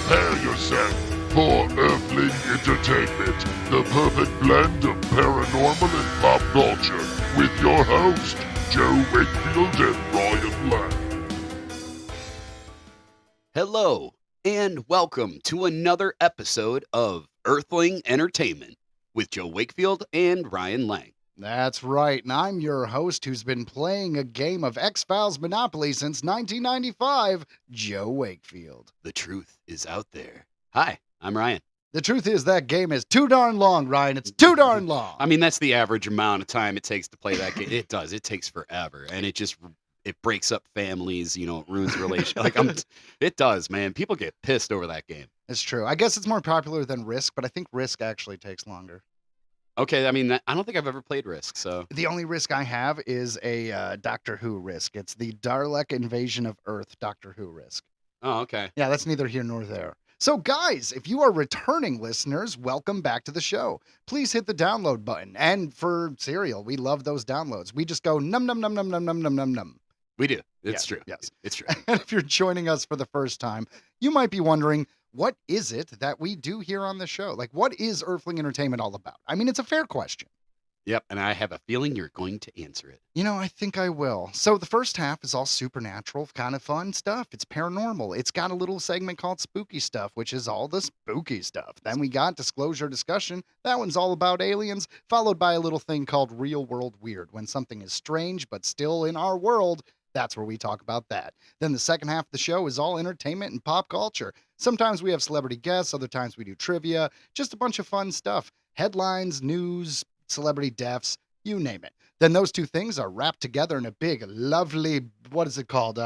Prepare yourself for Earthling Entertainment, the perfect blend of paranormal and pop culture, with your host, Joe Wakefield and Ryan Lang. Hello, and welcome to another episode of Earthling Entertainment with Joe Wakefield and Ryan Lang. That's right, and I'm your host who's been playing a game of X-Files Monopoly since 1995, Joe Wakefield. The truth is out there. Hi, I'm Ryan. The truth is that game is too darn long, Ryan. It's too darn long. I mean, that's the average amount of time it takes to play that game. It does. It takes forever, and it breaks up families. You know, it ruins relationships. It does, man. People get pissed over that game. It's true. I guess it's more popular than Risk, but I think Risk actually takes longer. Okay, I mean, I don't think I've ever played Risk, so... The only Risk I have is a Doctor Who Risk. It's the Dalek Invasion of Earth Doctor Who Risk. Oh, okay. Yeah, that's neither here nor there. So, guys, if you are returning listeners, welcome back to the show. Please hit the download button. And for Serial, we love those downloads. We just go num num num num num num num num num. We do. It's true. Yes. It's true. And if you're joining us for the first time, you might be wondering, what is it that we do here on the show? Like, what is Earthling Entertainment all about? I mean, it's a fair question. Yep, and I have a feeling you're going to answer it. You know, I think I will. So the first half is all supernatural, kind of fun stuff. It's paranormal. It's got a little segment called Spooky Stuff, which is all the spooky stuff. Then we got Disclosure Discussion. That one's all about aliens, followed by a little thing called Real World Weird. When something is strange but still in our world, that's where we talk about that. Then the second half of the show is all entertainment and pop culture. Sometimes we have celebrity guests, other times we do trivia, just a bunch of fun stuff. Headlines, news, celebrity deaths, you name it. Then those two things are wrapped together in a big, lovely, what is it called?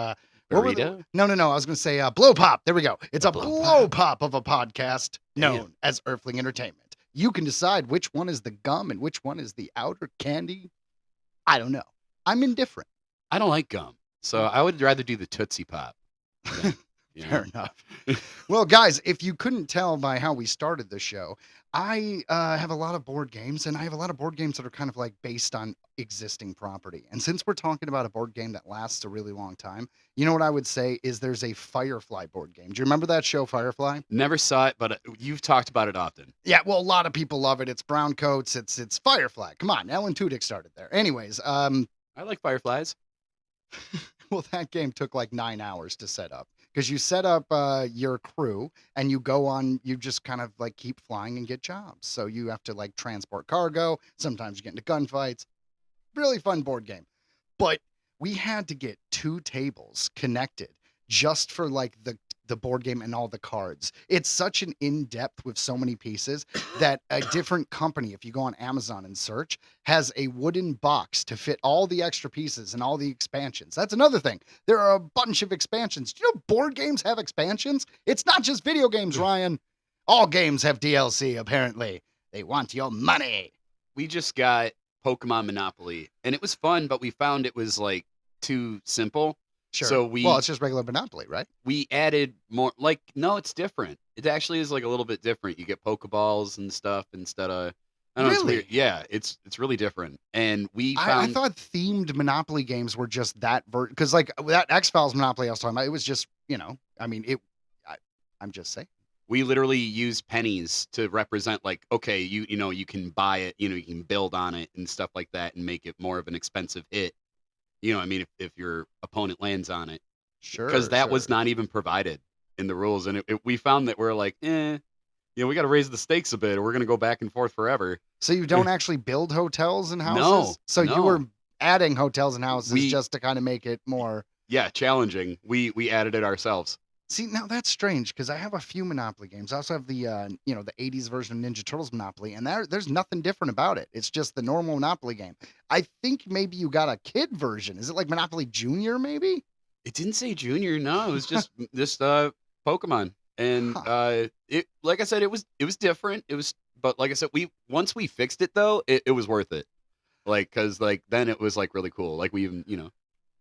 Burrito? No. I was going to say blow pop. There we go. It's a blow pop of a podcast Damn. known as Earthling Entertainment. You can decide which one is the gum and which one is the outer candy. I don't know. I'm indifferent. I don't like gum, so I would rather do the Tootsie Pop. You know? Fair enough. Well, guys, if you couldn't tell by how we started the show, I have a lot of board games, and I have a lot of board games that are kind of like based on existing property. And since we're talking about a board game that lasts a really long time, you know what I would say is there's a Firefly board game. Do you remember that show, Firefly? Never saw it, but you've talked about it often. Yeah, well, a lot of people love it. It's brown coats. It's Firefly. Come on, Alan Tudyk started there. Anyways, I like Fireflies. well, that game took like 9 hours to set up. Because you set up your crew and you go on, you just kind of like keep flying and get jobs. So you have to like transport cargo. Sometimes you get into gunfights. Really fun board game. But we had to get 2 tables connected just for like the board game and all the cards. It's such an in-depth with so many pieces that a different company, if you go on Amazon and search, has a wooden box to fit all the extra pieces and all the expansions. That's another thing. There are a bunch of expansions. Do you know board games have expansions? It's not just video games, Ryan. All games have DLC, apparently. They want your money. We just got Pokemon Monopoly, and it was fun, but we found it was like too simple. Sure. So well, it's just regular Monopoly, right? we added more. Like, no, it's different. It actually is like a little bit different. You get Pokeballs and stuff instead of. I don't know, it's Really? weird. Yeah, it's really different. And we I found thought themed Monopoly games were just that because like that X-Files Monopoly I was talking about, it was just, I mean, I'm just saying. we literally use pennies to represent, like, okay, you can buy it, you can build on it and stuff like that and make it more of an expensive hit. I mean, if your opponent lands on it, Sure. because that was sure. not even provided in the rules, and we found that we're like, we got to raise the stakes a bit, or we're gonna go back and forth forever. So you don't actually build hotels and houses? No, So you no. were adding hotels and houses We- just to kind of make it more. Yeah, challenging. We added it ourselves. See, now that's strange because I have a few Monopoly games. I also have the the 80s version of Ninja Turtles Monopoly, and there's nothing different about it. It's just the normal Monopoly game. I think maybe you got a kid version. Is it like Monopoly Junior, maybe? It didn't say junior. No, it was just Pokemon, and it, like I said, it was different. But like I said, once we fixed it though, it was worth it. Like, cause like then it was like really cool. Like we even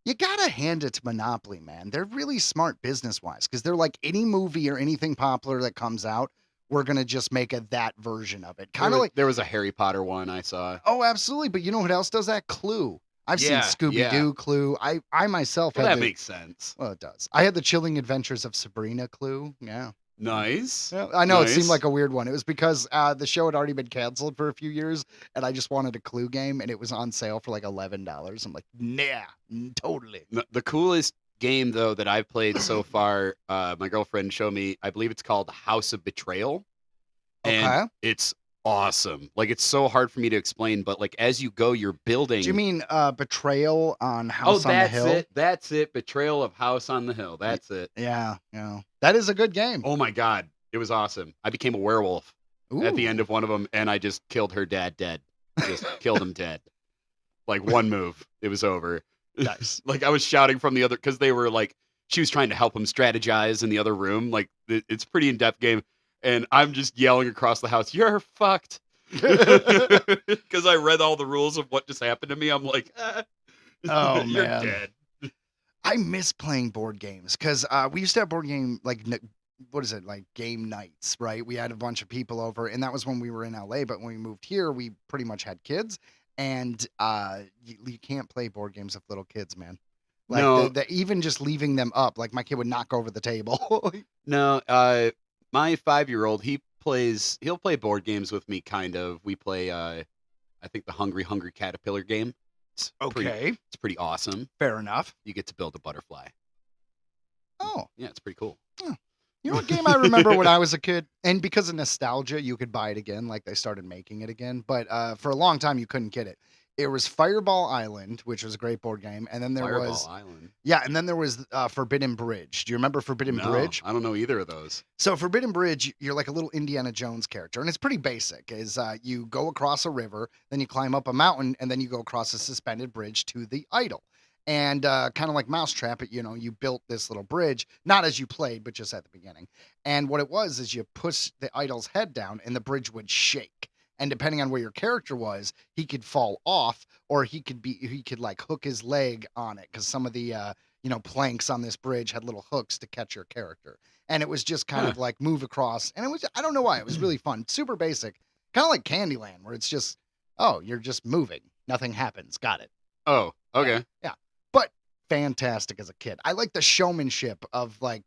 You gotta hand it to Monopoly, man. They're really smart business-wise because they're like any movie or anything popular that comes out, we're gonna just make that version of it. Kind of like, there was a Harry Potter one I saw. oh, absolutely. But you know what else does that? Clue. I've Yeah, seen Scooby-Doo, Clue. I myself Well, had that the, makes sense. well, it does. I had the Chilling Adventures of Sabrina, Clue. Yeah. Nice. Yeah, I know it seemed Nice. like a weird one. It was because the show had already been canceled for a few years, and I just wanted a Clue game, and it was on sale for like $11. I'm like, nah, totally. The coolest game though that I've played so far, my girlfriend showed me. I believe it's called House of Betrayal, and Okay. it's awesome. Like it's so hard for me to explain, but like as you go, you're building. Do you mean Betrayal on Oh, House on the that's Hill? it. That's it. Betrayal of House on the Hill. That's it. Yeah, that is a good game. Oh my god, it was awesome. I became a werewolf at the Ooh. end of one of them, and I just killed her dad dead. Just killed him dead. Like one move, it was over. Nice. Like I was shouting from the other because they were like she was trying to help him strategize in the other room. Like it's a pretty in depth game, and I'm just yelling across the house, "You're fucked!" Because I read all the rules of what just happened to me. I'm like, Oh, you're man. dead. I miss playing board games because we used to have board game like what is it, like game nights, right? We had a bunch of people over, and that was when we were in LA. But when we moved here, we pretty much had kids, and you can't play board games with little kids, man. Like No. even just leaving them up, like my kid would knock over the table. No, my 5-year-old, he'll play board games with me, kind of. We play, I think the Hungry Caterpillar game. It's pretty awesome. Fair enough. You get to build a butterfly. Oh, Yeah, it's pretty cool. you know what game I remember when I was a kid? And because of nostalgia, you could buy it again. Like they started making it again. But for a long time, you couldn't get it. It was Fireball Island, which was a great board game. And then there Fireball was, Island. yeah, and then there was Forbidden Bridge. Do you remember Forbidden No, Bridge? I don't know either of those. So Forbidden Bridge, you're like a little Indiana Jones character. And it's pretty basic. Is you go across a river, then you climb up a mountain, and then you go across a suspended bridge to the idol. And kind of like Mousetrap, you built this little bridge, not as you played, but just at the beginning. And what it was is you push the idol's head down and the bridge would shake. And depending on where your character was, he could fall off, or he could like hook his leg on it, because some of the planks on this bridge had little hooks to catch your character. And it was just kind of like move across. And it was, I don't know why, it was really fun. Super basic, kind of like Candyland, where it's just, oh, you're just moving. Nothing happens. Got it. Oh, okay. Yeah. But fantastic as a kid. I like the showmanship of like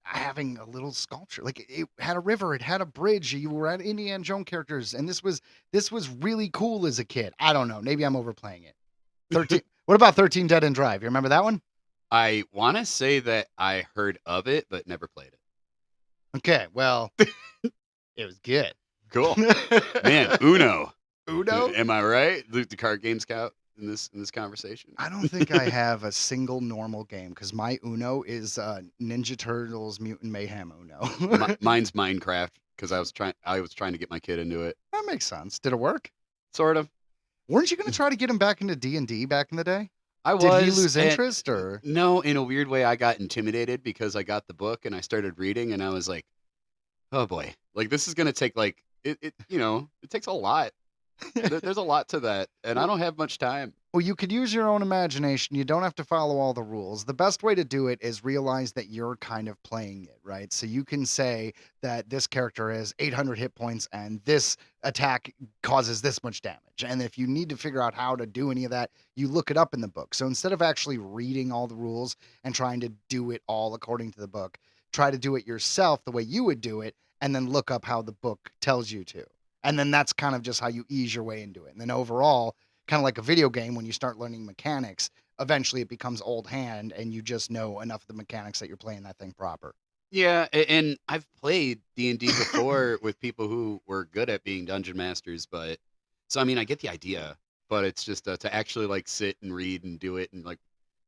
having a little sculpture. Like it had a river, it had a bridge. You were at Indiana Jones characters, and this was really cool as a kid. I don't know. Maybe I'm overplaying it. 13. What about 13 Dead End Drive? You remember that one? I want to say that I heard of it, but never played it. Okay, well, it was good. Cool. Man, Uno. Uno? Am I right? The card game scout in this conversation. I don't think I have a single normal game because my Uno is Ninja Turtles Mutant Mayhem Uno. Mine's Minecraft because I was trying to get my kid into it. That makes sense. Did it work? Sort of. Weren't you going to try to get him back into D&D back in the day? I was. Did he lose and- interest or? No, in a weird way, I got intimidated because I got the book and I started reading and I was like, oh boy, like this is gonna take like it takes a lot. There's a lot to that, and I don't have much time. Well, you could use your own imagination. You don't have to follow all the rules. The best way to do it is realize that you're kind of playing it, right? So you can say that this character has 800 hit points and this attack causes this much damage. And if you need to figure out how to do any of that, you look it up in the book. So instead of actually reading all the rules and trying to do it all according to the book, try to do it yourself the way you would do it, and then look up how the book tells you to. And then that's kind of just how you ease your way into it. And then overall, kind of like a video game, when you start learning mechanics, eventually it becomes old hand and you just know enough of the mechanics that you're playing that thing proper. Yeah, and I've played D&D before with people who were good at being dungeon masters, but so I mean, I get the idea, but it's just to actually like sit and read and do it and like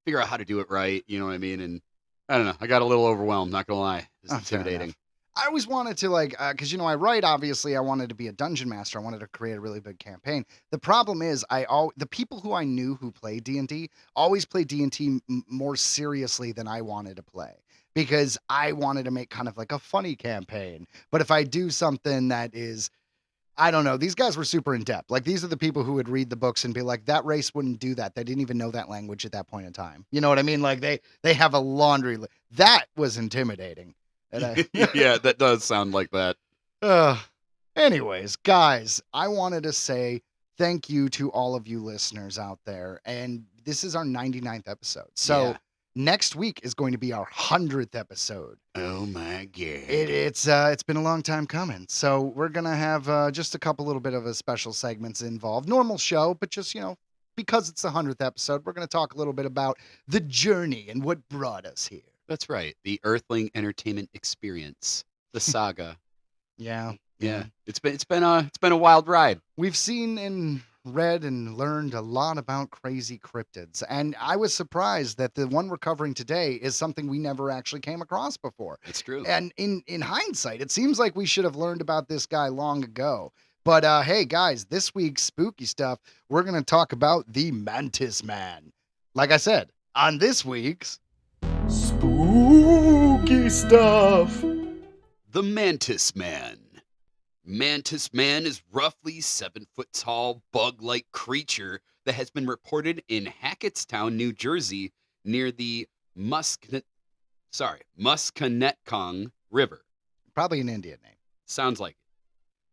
figure out how to do it right, you know what I mean? And I don't know, I got a little overwhelmed, not gonna lie. It's Fair intimidating. enough. I always wanted to because I write. Obviously, I wanted to be a dungeon master. I wanted to create a really big campaign. The problem is, the people who I knew who played D&D always played D&D more seriously than I wanted to play, because I wanted to make kind of like a funny campaign. But if I do something that is, I don't know, these guys were super in depth. Like these are the people who would read the books and be like, that race wouldn't do that. They didn't even know that language at that point in time. You know what I mean? Like they have a laundry list. That was intimidating. Yeah, that does sound like that. Anyways, guys, I wanted to say thank you to all of you listeners out there. And this is our 99th episode. So Next week is going to be our 100th episode. Oh my god. It's been a long time coming. So we're gonna have just a couple little bit of a special segments involved. Normal show, but just because it's the 100th episode, we're gonna talk a little bit about the journey and what brought us here. That's right. The Earthling Entertainment experience, the saga. Yeah. Yeah. It's been a wild ride. We've seen and read and learned a lot about crazy cryptids, and I was surprised that the one we're covering today is something we never actually came across before. It's true. And in hindsight, it seems like we should have learned about this guy long ago. But hey, guys, this week's spooky stuff, we're going to talk about the Mantis Man. Like I said, on this week's spooky stuff. The Mantis Man. Mantis Man is roughly 7-foot tall, bug-like creature that has been reported in Hackettstown, New Jersey, near the Musconetcong River. Probably an Indian name. Sounds like it.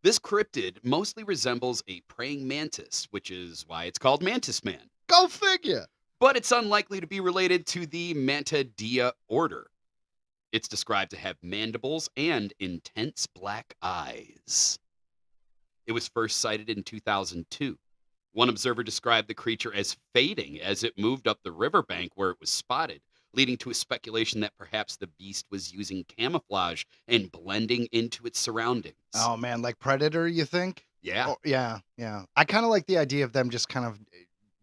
This cryptid mostly resembles a praying mantis, which is why it's called Mantis Man. Go figure. But it's unlikely to be related to the Mantidae order. It's described to have mandibles and intense black eyes. It was first sighted in 2002. One observer described the creature as fading as it moved up the riverbank where it was spotted, leading to a speculation that perhaps the beast was using camouflage and blending into its surroundings. Oh, man, like Predator, you think? Yeah. Oh, yeah. I kind of like the idea of them just kind of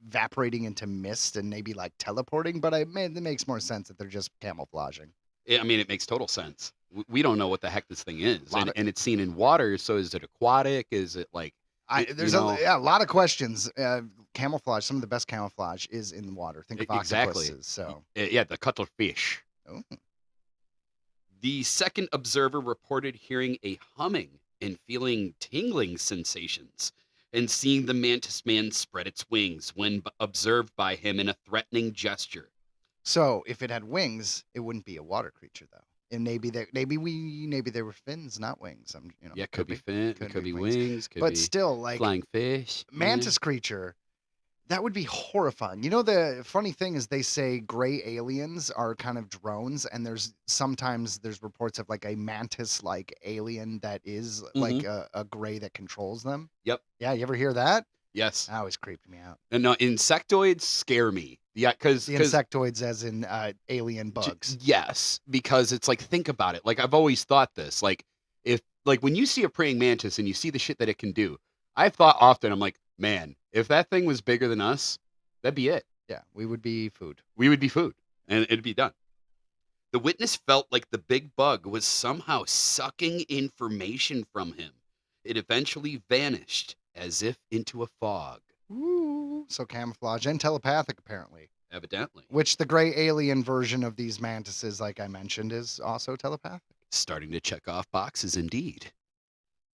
evaporating into mist and maybe like teleporting, but it makes more sense that they're just camouflaging. I mean, it makes total sense. We don't know what the heck this thing is. And it's seen in water, so is it aquatic? Is it like... There's a lot of questions. Camouflage, some of the best camouflage is in the water. Think of octopuses. So. Yeah, the cuttlefish. Oh. The second observer reported hearing a humming and feeling tingling sensations and seeing the Mantis Man spread its wings when observed by him in a threatening gesture. So if it had wings, it wouldn't be a water creature, though. And maybe they were fins, not wings. Yeah, could be fin, could be wings, but still, like flying fish. Mantis creature, that would be horrifying. The funny thing is they say gray aliens are kind of drones, and sometimes there's reports of like a mantis-like alien that is like a gray that controls them. Yep. Yeah, you ever hear that? Yes. That always creeped me out. And no, insectoids scare me. Yeah, because the insectoids, as in alien bugs. Yes, because it's like, think about it. Like, I've always thought this. Like, when you see a praying mantis and you see the shit that it can do, I've thought often, I'm like, man, if that thing was bigger than us, that'd be it. Yeah, we would be food. We would be food, and it'd be done. The witness felt like the big bug was somehow sucking information from him. It eventually vanished, as if into a fog. Ooh, so camouflage and telepathic, apparently. Evidently. Which the gray alien version of these mantises, like I mentioned, is also telepathic. Starting to check off boxes, indeed.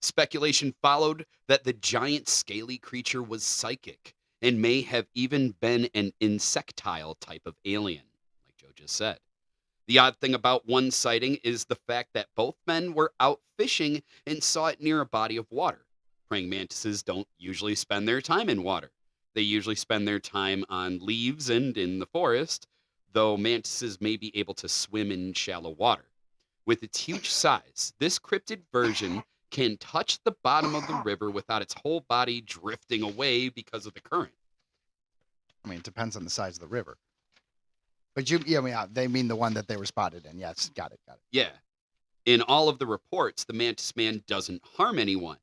Speculation followed that the giant scaly creature was psychic and may have even been an insectile type of alien, like Joe just said. The odd thing about one sighting is the fact that both men were out fishing and saw it near a body of water. Praying mantises don't usually spend their time in water. They usually spend their time on leaves and in the forest, though mantises may be able to swim in shallow water. With its huge size, this cryptid version can touch the bottom of the river without its whole body drifting away because of the current. I mean, it depends on the size of the river. But they mean the one that they were spotted in. Yes, got it. Yeah. In all of the reports, the Mantis Man doesn't harm anyone.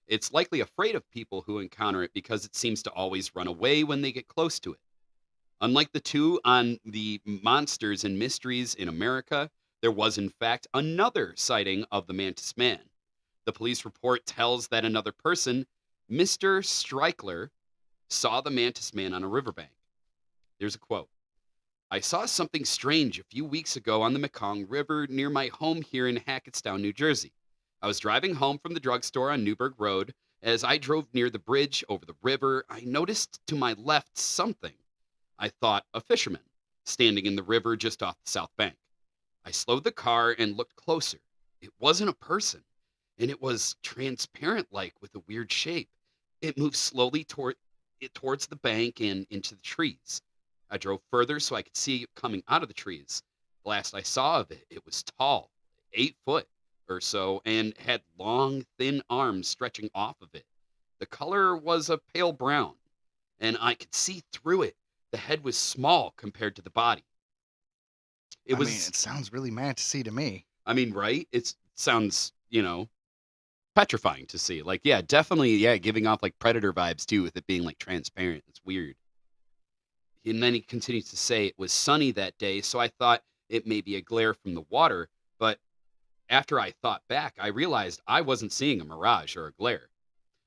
It's likely afraid of people who encounter it because it seems to always run away when they get close to it. Unlike the two on the Monsters and Mysteries in America, there was in fact another sighting of the Mantis Man. The police report tells that another person, Mr. Streichler, saw the Mantis Man on a riverbank. There's a quote. I saw something strange a few weeks ago on the Mekong River near my home here in Hackettstown, New Jersey. I was driving home from the drugstore on Newburgh Road. As I drove near the bridge over the river, I noticed to my left something. I thought a fisherman, standing in the river just off the south bank. I slowed the car and looked closer. It wasn't a person, and it was transparent-like with a weird shape. It moved slowly towards the bank and into the trees. I drove further so I could see it coming out of the trees. The last I saw of it, it was tall, 8 foot or so, and had long, thin arms stretching off of it. The color was a pale brown, and I could see through it. The head was small compared to the body. It I was, mean, it sounds really fantasy to me. I mean, right? It sounds, petrifying to see. Like, yeah, definitely, yeah, giving off like predator vibes too, with it being like transparent. It's weird. And then he continues to say it was sunny that day, so I thought it may be a glare from the water. But after I thought back, I realized I wasn't seeing a mirage or a glare.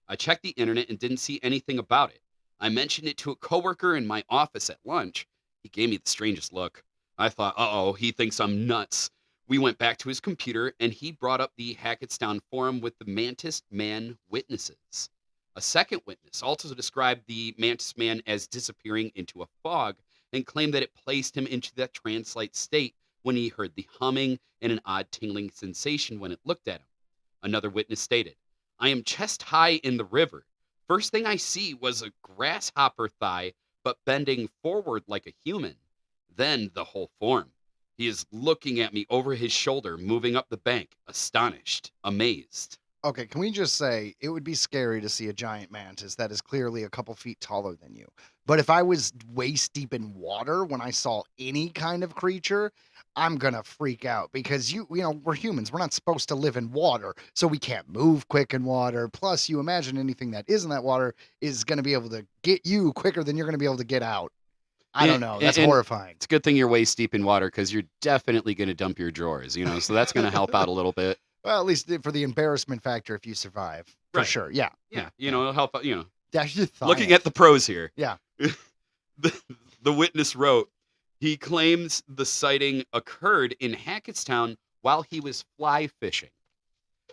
I checked the internet and didn't see anything about it. I mentioned it to a coworker in my office at lunch. He gave me the strangest look. I thought, uh-oh, he thinks I'm nuts. We went back to his computer and he brought up the Hackettstown forum with the Mantis Man witnesses. A second witness also described the Mantis Man as disappearing into a fog and claimed that it placed him into that trance-like state when he heard the humming and an odd tingling sensation when it looked at him. Another witness stated, I am chest high in the river. First thing I see was a grasshopper thigh, but bending forward like a human. Then the whole form. He is looking at me over his shoulder, moving up the bank, astonished, amazed. Okay, can we just say it would be scary to see a giant mantis that is clearly a couple feet taller than you. But if I was waist deep in water when I saw any kind of creature, I'm gonna freak out because we're humans. We're not supposed to live in water, so we can't move quick in water. Plus, you imagine anything that is in that water is gonna be able to get you quicker than you're gonna be able to get out. I don't know. That's horrifying. It's a good thing you're waist deep in water because you're definitely going to dump your drawers, so that's going to help out a little bit. Well, at least for the embarrassment factor if you survive. For Right. sure. Yeah. Yeah, it'll help out, That's just Looking at the pros here. Yeah. The witness wrote, he claims the sighting occurred in Hackettstown while he was fly fishing.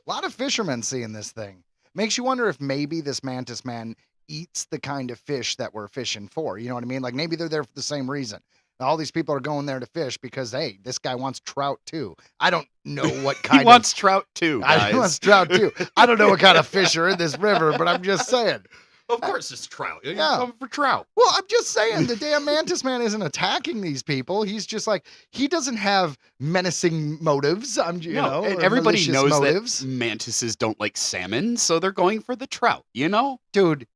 A lot of fishermen seeing this thing. Makes you wonder if maybe this Mantis Man eats the kind of fish that we're fishing for. You know what I mean? Like maybe they're there for the same reason. All these people are going there to fish because, hey, this guy wants trout too. I don't know what kind He wants trout too, guys. He wants trout too. I don't know what kind of fish are in this river, but I'm just saying. Of course it's trout. You're Yeah. coming for trout. Well, I'm just saying the damn Mantis Man isn't attacking these people. He's just like, he doesn't have menacing motives. And everybody malicious knows motives. that mantises don't like salmon, so they're going for the trout, Dude,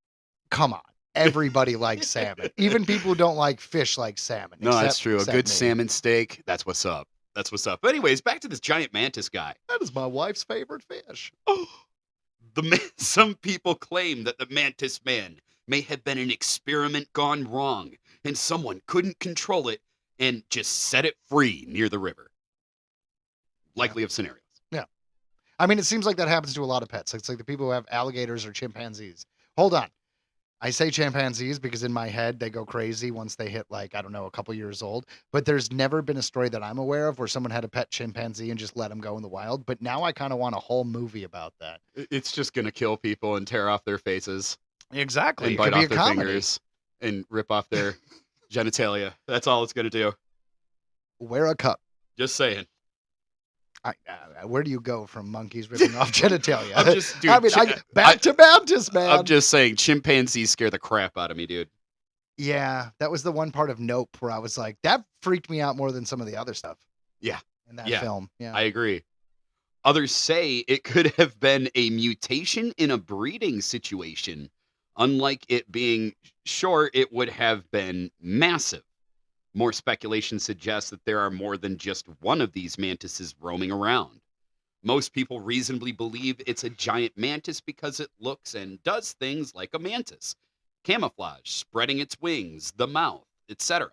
come on. Everybody likes salmon. Even people who don't like fish like salmon. No, that's true. A except good me. salmon steak, that's what's up. That's what's up. But anyways, back to this giant mantis guy. That is my wife's favorite fish. Some people claim that the Mantis Man may have been an experiment gone wrong, and someone couldn't control it and just set it free near the river. Likely of scenarios. Yeah. I mean, it seems like that happens to a lot of pets. It's like the people who have alligators or chimpanzees. Hold on. I say chimpanzees because in my head they go crazy once they hit like, I don't know, a couple years old. But there's never been a story that I'm aware of where someone had a pet chimpanzee and just let them go in the wild. But now I kind of want a whole movie about that. It's just going to kill people and tear off their faces. Exactly. And It bite could be off a their comedy. fingers and rip off their genitalia. That's all it's going to do. Wear a cup. Just saying. Where do you go from monkeys ripping off genitalia? I'm just, dude, I mean, back to Mantis Man. I'm just saying, chimpanzees scare the crap out of me, dude. Yeah, that was the one part of Nope where I was like, that freaked me out more than some of the other stuff. Yeah. In that Yeah. film. Yeah. I agree. Others say it could have been a mutation in a breeding situation. Unlike it being short, it would have been massive. More speculation suggests that there are more than just one of these mantises roaming around. Most people reasonably believe it's a giant mantis because it looks and does things like a mantis. Camouflage, spreading its wings, the mouth, etc.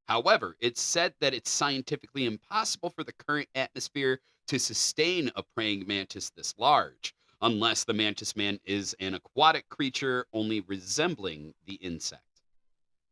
However, it's said that it's scientifically impossible for the current atmosphere to sustain a praying mantis this large, unless the Mantis Man is an aquatic creature only resembling the insect.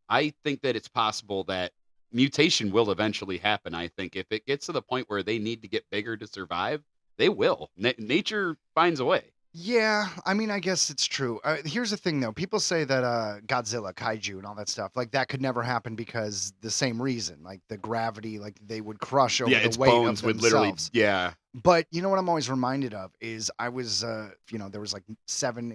I think that it's possible that mutation will eventually happen. I think if it gets to the point where they need to get bigger to survive, they will. Nature finds a way. Yeah, I mean, I guess it's true. Here's the thing, though. People say that Godzilla, kaiju, and all that stuff, like that could never happen because the same reason, like the gravity, like they would crush over Its the weight bones of would literally, themselves. yeah. But you know what I'm always reminded of is I was, there was like seven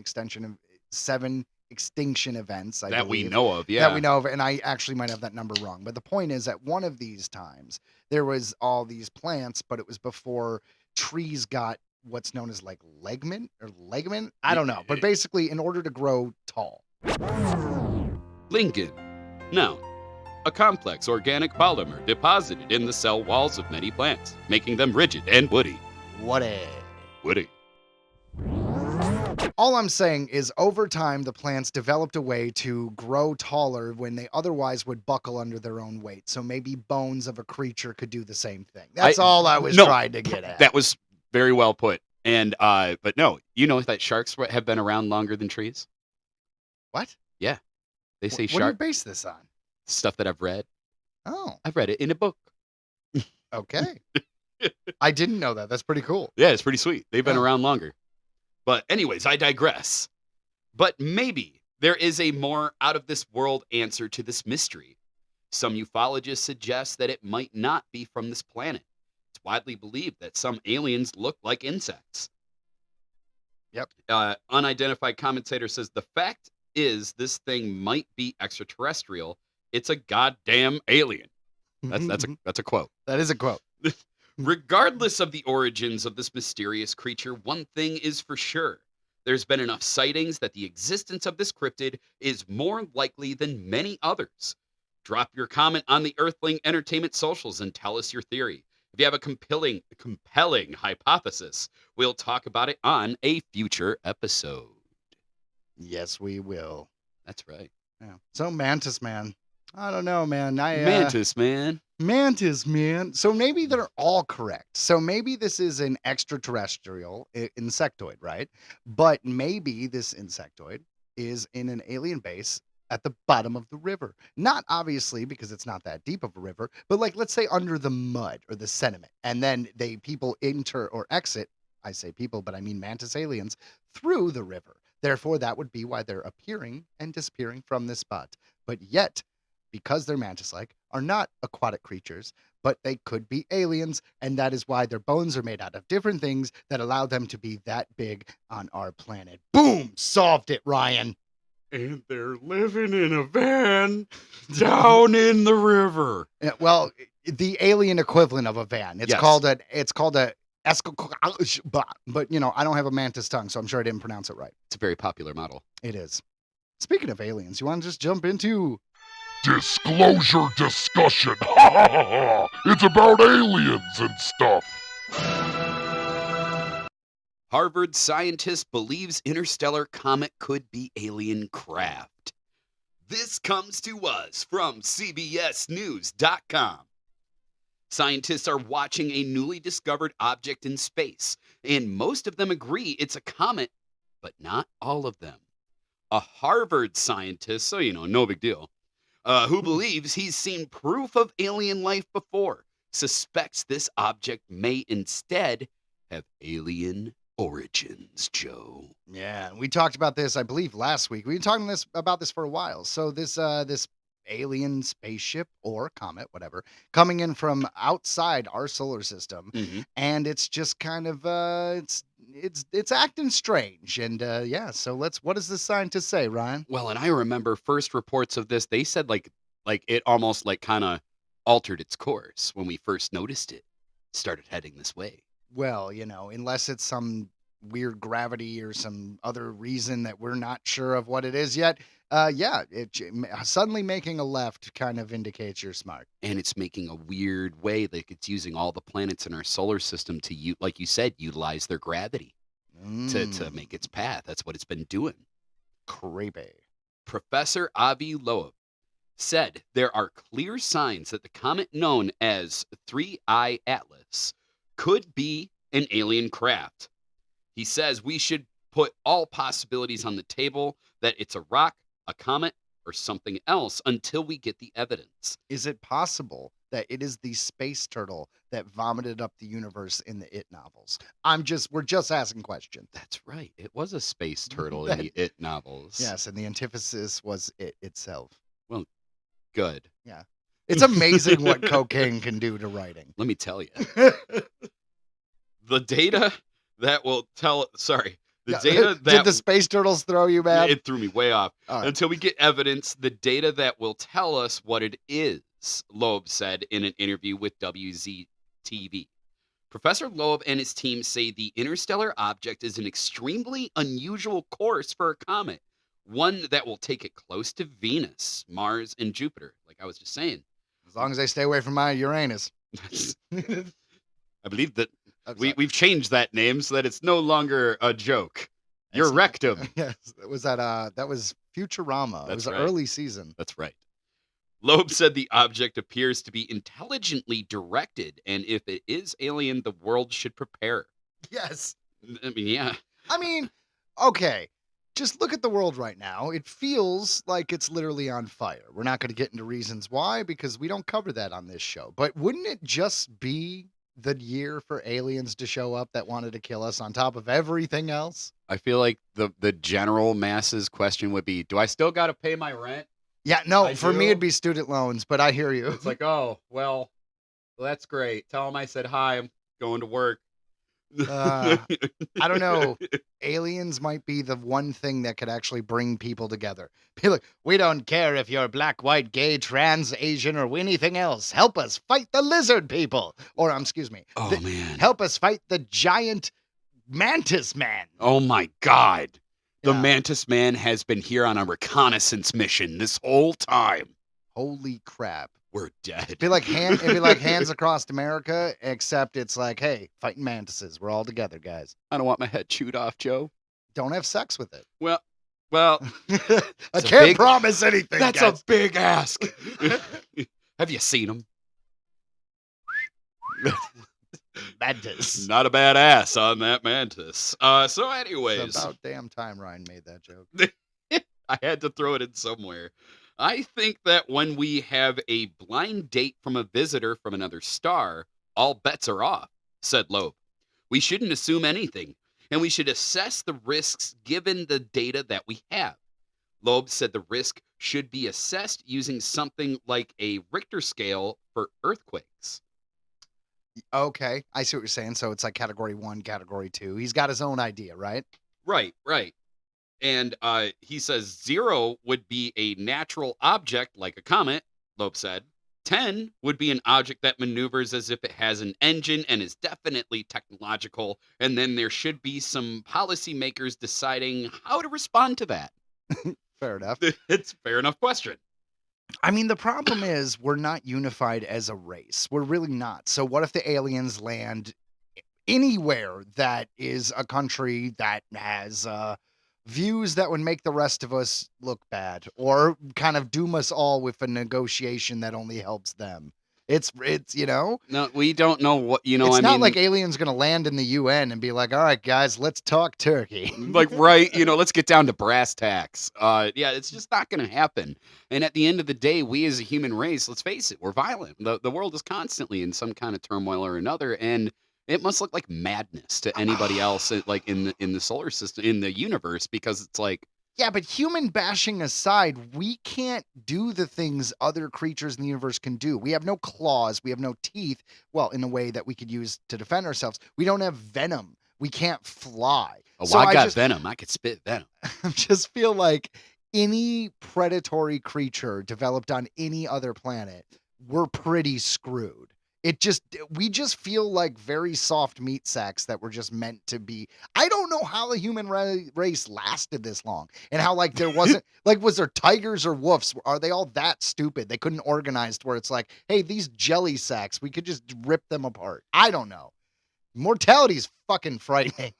extinction events, I that we believe, know of, yeah. that we know of, and I actually might have that number wrong. But the point is, at one of these times, there was all these plants, but it was before trees got what's known as like ligament. I don't know, but basically, in order to grow tall. Lincoln. Noun. A complex organic polymer deposited in the cell walls of many plants, making them rigid and woody. Woody. All I'm saying is, over time, the plants developed a way to grow taller when they otherwise would buckle under their own weight. So maybe bones of a creature could do the same thing. That's all I was trying to get at. That was very well put. And but no, you know that sharks have been around longer than trees? What? Yeah. They say What do you base this on? Stuff that I've read. Oh. I've read it in a book. Okay. I didn't know that. That's pretty cool. Yeah, it's pretty sweet. They've been around longer. But anyways, I digress. But maybe there is a more out-of-this-world answer to this mystery. Some ufologists suggest that it might not be from this planet. It's widely believed that some aliens look like insects. Yep. Unidentified commentator says the fact is this thing might be extraterrestrial. It's a goddamn alien. That's a quote. That is a quote. Regardless of the origins of this mysterious creature, one thing is for sure. There's been enough sightings that the existence of this cryptid is more likely than many others. Drop your comment on the Earthling Entertainment socials and tell us your theory. If you have a compelling hypothesis, we'll talk about it on a future episode. Yes, we will. That's right. Yeah. So Mantis Man. I don't know, man. Mantis Man. Mantis Man. So maybe they're all correct. So maybe this is an extraterrestrial insectoid, right? But maybe this insectoid is in an alien base at the bottom of the river. Not obviously because it's not that deep of a river, but like let's say under the mud or the sediment. And then people enter or exit, I say people, but I mean mantis aliens, through the river. Therefore, that would be why they're appearing and disappearing from this spot. But yet, because they're mantis-like, are not aquatic creatures, but they could be aliens, and that is why their bones are made out of different things that allow them to be that big on our planet. Boom! Solved it, Ryan. And they're living in a van down in the river. Yeah, well, the alien equivalent of a van. It's Yes. called a but you know, I don't have a mantis tongue, so I'm sure I didn't pronounce it right. It's a very popular model. It is. Speaking of aliens, you want to just jump into Disclosure discussion. Ha ha ha ha. It's about aliens and stuff. Harvard scientist believes interstellar comet could be alien craft. This comes to us from CBSNews.com. Scientists are watching a newly discovered object in space, and most of them agree it's a comet, but not all of them. A Harvard scientist, so no big deal, who believes he's seen proof of alien life before, suspects this object may instead have alien origins, Joe. Yeah, we talked about this, I believe, last week. We've been talking about this for a while. So this alien spaceship or comet, whatever, coming in from outside our solar system, and it's just kind of it's acting strange. And so what does the scientist say, Ryan? Well, and I remember first reports of this. They said like it almost kind of altered its course when we first noticed it. Started heading this way. Well, unless it's some weird gravity or some other reason that we're not sure of what it is yet. Suddenly making a left kind of indicates you're smart. And it's making a weird way, like it's using all the planets in our solar system to, like you said, utilize their gravity to make its path. That's what it's been doing. Creepy. Professor Avi Loeb said there are clear signs that the comet known as 3I Atlas could be an alien craft. He says we should put all possibilities on the table that it's a rock, a comet, or something else until we get the evidence. Is it possible that it is the space turtle that vomited up the universe in the It novels? We're just asking questions. That's right. It was a space turtle in the It novels. Yes, and the antithesis was it itself. Well, good. Yeah. It's amazing what cocaine can do to writing. Let me tell you. The The data that Did the space turtles throw you, man? it threw me way off. All right. Until we get evidence, the data that will tell us what it is, Loeb said in an interview with WZTV. Professor Loeb and his team say the interstellar object is an extremely unusual course for a comet, one that will take it close to Venus, Mars, and Jupiter, like I was just saying. As long as they stay away from my Uranus. I believe that I'm sorry. we've changed that name so that it's no longer a joke. Your It's- rectum. Yes, that was Futurama. It That's was an right. early season. That's right. Loeb said the object appears to be intelligently directed, and if it is alien, the world should prepare. Yes. I mean, yeah. I mean, okay. Just look at the world right now. It feels like it's literally on fire. We're not going to get into reasons why because we don't cover that on this show. But wouldn't it just be the year for aliens to show up that wanted to kill us on top of everything else? I feel like the general masses question would be, do I still got to pay my rent? Yeah, no, I for me do. it'd be student loans, but I hear you. It's like, oh, well, that's great. Tell them I said hi. I'm going to work. I don't know. Aliens might be the one thing that could actually bring people together. Be like, we don't care if you're black, white, gay, trans, Asian, or anything else. Help us fight the lizard people. Or, excuse me. Oh, man. Help us fight the giant Mantis Man. Oh, my God. The Yeah. Mantis Man has been here on a reconnaissance mission this whole time. Holy crap. We're dead. It'd be like Hands Across America, except it's like, hey, fighting mantises. We're all together, guys. I don't want my head chewed off, Joe. Don't have sex with it. Well, I a can't big- promise anything, that's guys. a big ask. Have you seen him? Mantis. Not a bad ass on that mantis. So anyways, It's about damn time Ryan made that joke. I had to throw it in somewhere. I think that when we have a blind date from a visitor from another star, all bets are off, said Loeb. We shouldn't assume anything, and we should assess the risks given the data that we have. Loeb said the risk should be assessed using something like a Richter scale for earthquakes. Okay, I see what you're saying. So it's like category 1, category 2. He's got his own idea, right? Right. And he says 0 would be a natural object like a comet, Loeb said. 10 would be an object that maneuvers as if it has an engine and is definitely technological. And then there should be some policymakers deciding how to respond to that. Fair enough. It's a fair enough question. I mean, the problem is we're not unified as a race. We're really not. So what if the aliens land anywhere that is a country that has views that would make the rest of us look bad or kind of doom us all with a negotiation that only helps them? It's No, we don't know what, it's I not mean, like aliens going to land in the UN and be like, all right, guys, let's talk Turkey. like, right, let's get down to brass tacks. Yeah, it's just not going to happen. And at the end of the day, we as a human race, let's face it, we're violent. The world is constantly in some kind of turmoil or another, and it must look like madness to anybody else, like in the solar system, in the universe, because it's like, Yeah, but human bashing aside, we can't do the things other creatures in the universe can do. We have no claws. We have no teeth. Well, in a way that we could use to defend ourselves. We don't have venom. We can't fly. oh, So well, I got just, venom. I could spit venom. I just feel like any predatory creature developed on any other planet, we're pretty screwed. We just feel like very soft meat sacks that were just meant to be. I don't know how the human race lasted this long and how like there wasn't like, was there tigers or wolves? Are they all that stupid? They couldn't organize to where it's like, hey, these jelly sacks, we could just rip them apart. I don't know. Mortality is fucking frightening.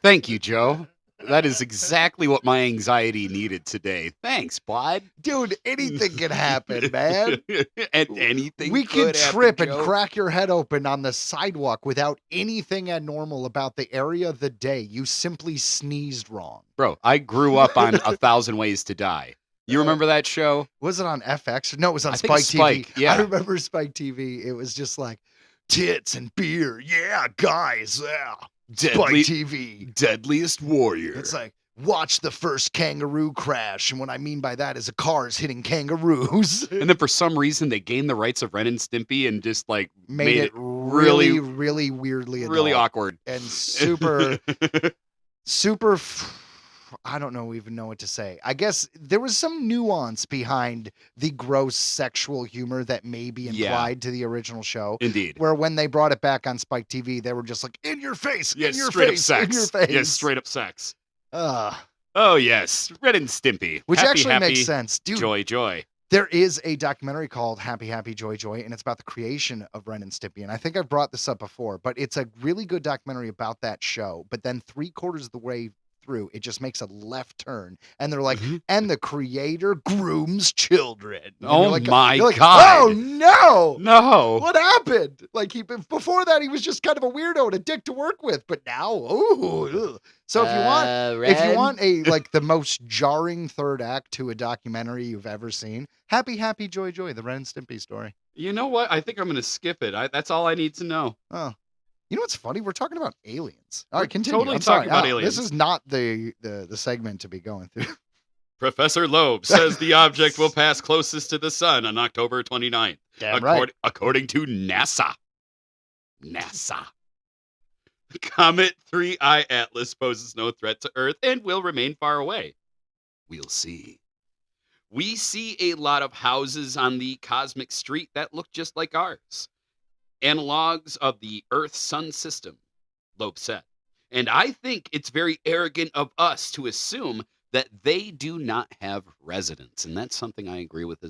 Thank you, Joe. That is exactly what my anxiety needed today. Thanks, bud. Dude, anything can happen, man. And anything We could could happen, trip and Joe. crack your head open on the sidewalk without anything abnormal about the area of the day. You simply sneezed wrong. Bro, I grew up on 1,000 Ways to Die. You remember that show? Was it on FX? No, it was on I think Spike it's TV. Spike, yeah. I remember Spike TV. It was just like tits and beer. Yeah, guys. Yeah. Spike TV. Deadliest Warrior. It's like, watch the first kangaroo crash. And what I mean by that is a car is hitting kangaroos. And then for some reason they gained the rights of Ren and Stimpy and just like Made it really weirdly really adult awkward and super super. I don't even know what to say. I guess there was some nuance behind the gross sexual humor that may be implied to the original show. Indeed. Where when they brought it back on Spike TV, they were just like, in your face, Yes, in your straight face, up sex. in your face. Yes, straight up sex. Uh, Oh, yes. Ren and Stimpy. which Happy, actually happy, makes sense. Dude, Joy, joy. there is a documentary called Happy, Happy, Joy, Joy, and it's about the creation of Ren and Stimpy. And I think I've brought this up before, but it's a really good documentary about that show. But then 3/4 of the way through, it just makes a left turn. And they're like, and the creator grooms children. And Oh, you're like, my you're like, God. oh, no. No. What happened? Like before that, he was just kind of a weirdo and a dick to work with. But now, ooh. So if you want a like the most jarring third act to a documentary you've ever seen, Happy, Happy, Joy, Joy, the Ren and Stimpy story. You know what? I think I'm going to skip it. That's all I need to know. Oh, you know what's funny? We're talking about aliens. All We're right, continue. totally I'm talking sorry. about aliens. This is not the segment to be going through. Professor Loeb says the object will pass closest to the sun on October 29th. Damn right. According to NASA. NASA. The Comet 3I Atlas poses no threat to Earth and will remain far away. We'll see. We see a lot of houses on the cosmic street that look just like ours. Analogs of the Earth-Sun system, Loeb said. And I think it's very arrogant of us to assume that they do not have residents. And that's something I agree with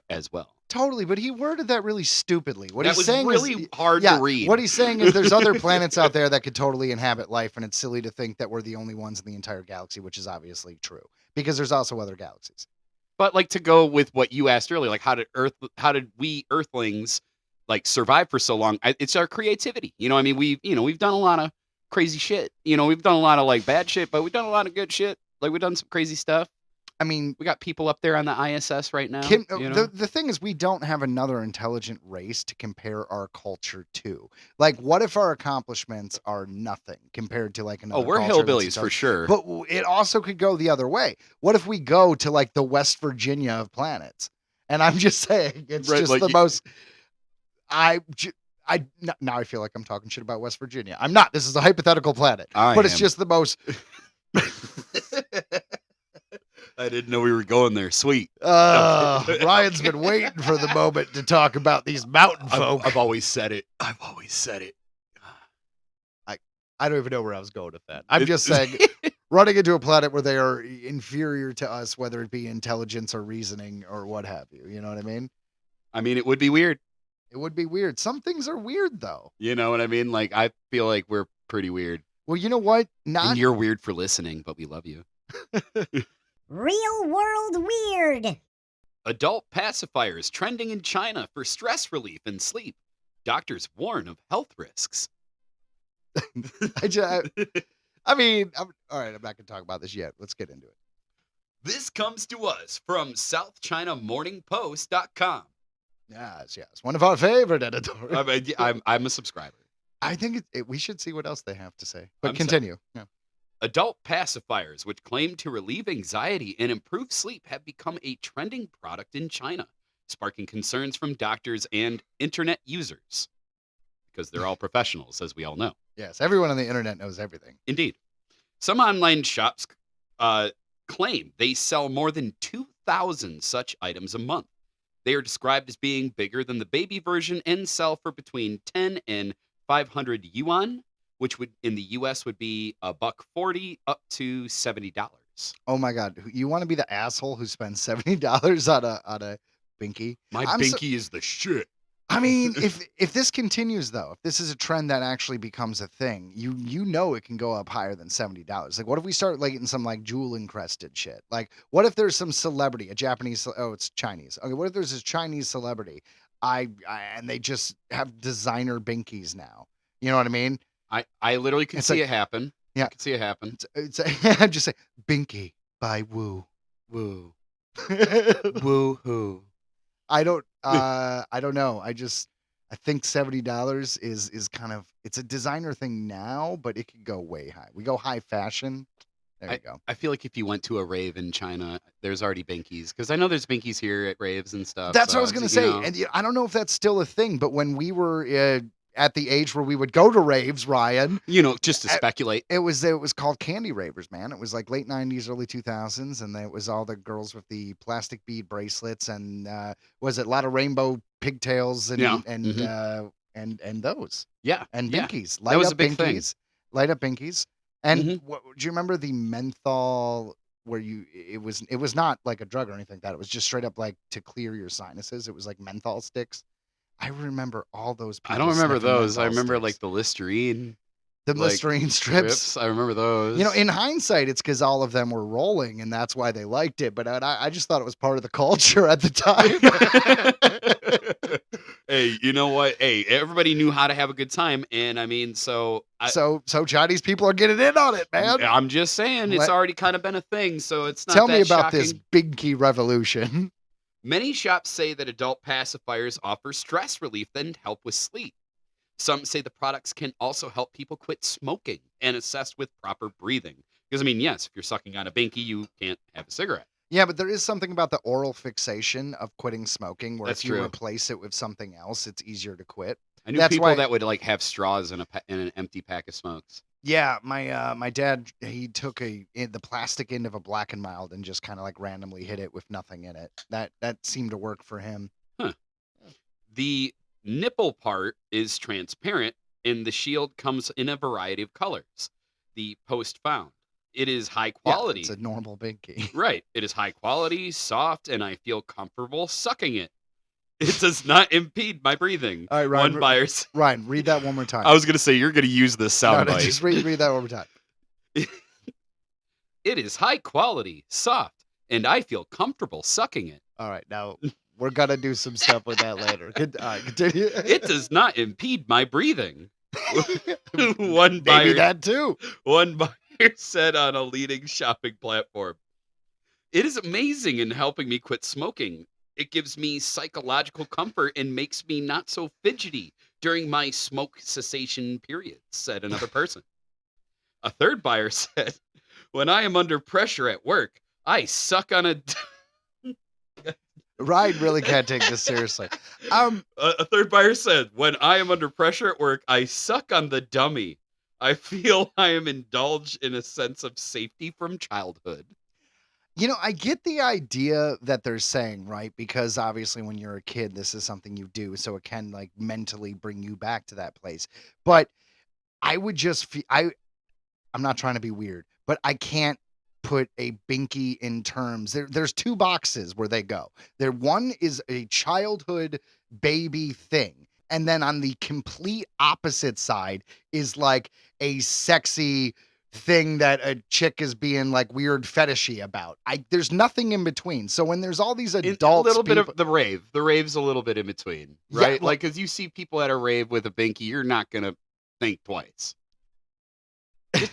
as well. Totally, but he worded that really stupidly. What That he's was saying really is, hard to read. What he's saying is there's other planets out there that could totally inhabit life, and it's silly to think that we're the only ones in the entire galaxy, which is obviously true because there's also other galaxies. But like to go with what you asked earlier, like how did we Earthlings like survive for so long? It's our creativity. You know, I mean, we've done a lot of crazy shit. You know, we've done a lot of like bad shit, but we've done a lot of good shit. Like we've done some crazy stuff. I mean, we got people up there on the ISS right now. The thing is, we don't have another intelligent race to compare our culture to. Like, what if our accomplishments are nothing compared to like another? Oh, we're culture hillbillies for sure. But it also could go the other way. What if we go to like the West Virginia of planets? And I'm just saying, it's right, just like the most. Now I feel like I'm talking shit about West Virginia. I'm not. This is a hypothetical planet, but it's just the most. I didn't know we were going there. Sweet. Ryan's been waiting for the moment to talk about these mountain folk. I've always said it. I don't even know where I was going with that. I'm just saying, running into a planet where they are inferior to us, whether it be intelligence or reasoning or what have you. You know what I mean? I mean, it would be weird. It would be weird. Some things are weird, though. You know what I mean? Like, I feel like we're pretty weird. Well, you know what? And you're weird for listening, but we love you. Real world weird. Adult pacifiers trending in China for stress relief and sleep. Doctors warn of health risks. I mean, all right, I'm not going to talk about this yet. Let's get into it. This comes to us from SouthChinaMorningPost.com. Yes. One of our favorite editors. I'm a subscriber. I think we should see what else they have to say. But continue. Yeah. Adult pacifiers, which claim to relieve anxiety and improve sleep, have become a trending product in China, sparking concerns from doctors and internet users. Because they're all professionals, as we all know. Yes, everyone on the internet knows everything. Indeed. Some online shops claim they sell more than 2,000 such items a month. They are described as being bigger than the baby version and sell for between 10 and 500 yuan, which would in the U.S. would be $1.40 up to $70. Oh my God! You want to be the asshole who spends $70 on a binky? My binky is the shit. I mean, if this continues though, if this is a trend that actually becomes a thing, you know it can go up higher than $70. Like, what if we start like getting some like jewel encrusted shit? Like, what if there's some celebrity, a Japanese? Oh, it's Chinese. Okay, what if there's this Chinese celebrity? And they just have designer binkies now. You know what I mean? I literally can see it happen. Yeah, I can see it happen. I'm just saying, binky by Woo. Woo hoo. I don't know. I think $70 is kind of, it's a designer thing now, but it could go way high. We go high fashion. There you go. I feel like if you went to a rave in China, there's already binkies because I know there's binkies here at raves and stuff. That's what I was gonna say. And I don't know if that's still a thing, but when we were at the age where we would go to raves, Ryan. Just to speculate. It was called Candy Ravers, man. It was like late 90s, early 2000s, and it was all the girls with the plastic bead bracelets and was it a lot of rainbow pigtails and and those. Yeah. And yeah. binkies. That was a big thing. Light up binkies. And Mhm. do you remember the menthol where it was not like a drug or anything like that. It was just straight up like to clear your sinuses. It was like menthol sticks. I remember all those people. I don't remember sniffing those. I menthol remember sticks. like the Listerine the like, Listerine strips. I remember those. In hindsight, it's because all of them were rolling, and that's why they liked it. But I just thought it was part of the culture at the time. Hey, you know what? Hey, everybody knew how to have a good time, and I mean, so Chinese people are getting in on it, man. I'm just saying, it's already kind of been a thing, so it's not. Tell that me about shocking. this big key revolution. Many shops say that adult pacifiers offer stress relief and help with sleep. Some say the products can also help people quit smoking and assist with proper breathing. Because, I mean, yes, if you're sucking on a binky, you can't have a cigarette. Yeah, but there is something about the oral fixation of quitting smoking where That's if you true. replace it with something else, it's easier to quit. I knew That's people why- that would like have straws in an empty pack of smokes. Yeah, my dad, he took the plastic end of a Black and Mild and just kind of like randomly hit it with nothing in it. That seemed to work for him. The nipple part is transparent, and the shield comes in a variety of colors. The Post found it is high quality. Yeah, it's a normal binky. Right. It is high quality, soft, and I feel comfortable sucking it. It does not impede my breathing. All right, Ryan. One buyer said, Ryan, read that one more time. I was going to say, you're going to use this sound No, bite. just read that one more time. It is high quality, soft, and I feel comfortable sucking it. All right, now we're gonna do some stuff with that later. Continue. It does not impede my breathing. One Maybe buyer that too. One buyer said on a leading shopping platform, "It is amazing in helping me quit smoking. It gives me psychological comfort and makes me not so fidgety during my smoke cessation periods," said another person. A third buyer said, "When I am under pressure at work, I suck on a..." Ryan really can't take this seriously. A third buyer said, "When I am under pressure at work, I suck on the dummy. I feel I am indulged in a sense of safety from childhood." I get the idea that they're saying, right? Because obviously when you're a kid, this is something you do. So it can like mentally bring you back to that place. But I would just, I'm not trying to be weird, but I can't put a binky in terms. There's two boxes where they go. One is a childhood baby thing. And then on the complete opposite side is like a sexy thing that a chick is being like weird fetishy about. There's nothing in between. So when there's all these adults, a little bit of the rave's a little bit in between, right? Yeah, well- like, as you see people at a rave with a binky, you're not gonna think twice.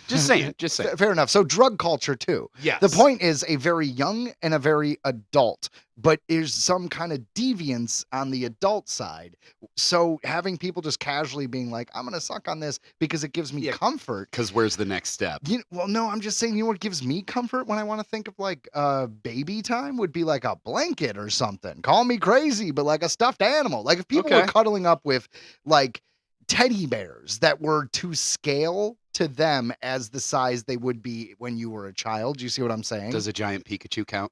Just saying. Fair enough. So drug culture too. Yes. The point is a very young and a very adult, but there's some kind of deviance on the adult side. So having people just casually being like, I'm going to suck on this because it gives me comfort. Because where's the next step? Well, no, I'm just saying, what gives me comfort when I want to think of like baby time would be like a blanket or something. Call me crazy, but like a stuffed animal. Like if people were cuddling up with like teddy bears that were to scale to them as the size they would be when you were a child. Do you see what I'm saying? Does a giant Pikachu count?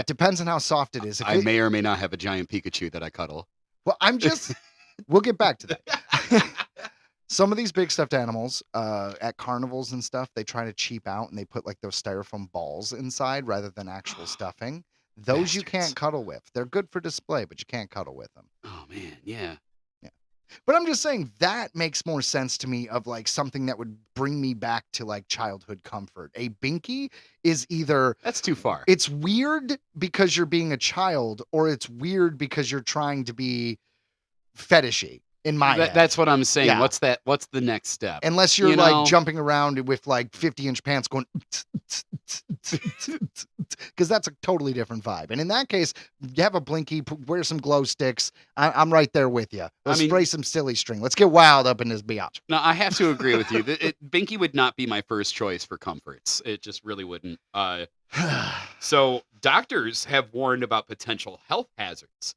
Depends on how soft it is. I may or may not have a giant Pikachu that I cuddle. Well, we'll get back to that. Some of these big stuffed animals at carnivals and stuff, they try to cheap out and they put like those styrofoam balls inside rather than actual stuffing. Those you can't cuddle with. They're good for display, but you can't cuddle with them. Oh, man. Yeah. But I'm just saying that makes more sense to me of like something that would bring me back to like childhood comfort. A binky is either... That's too far. It's weird because you're being a child, or it's weird because you're trying to be fetishy. In my head. That's what I'm saying. Yeah. What's the next step? Unless you're like jumping around with like 50-inch pants going, because that's a totally different vibe. And in that case, you have a blinky, wear some glow sticks. I'm right there with you. Let's spray some silly string. Let's get wild up in this biatch. No, I have to agree with you. Binky would not be my first choice for comforts. It just really wouldn't. So doctors have warned about potential health hazards.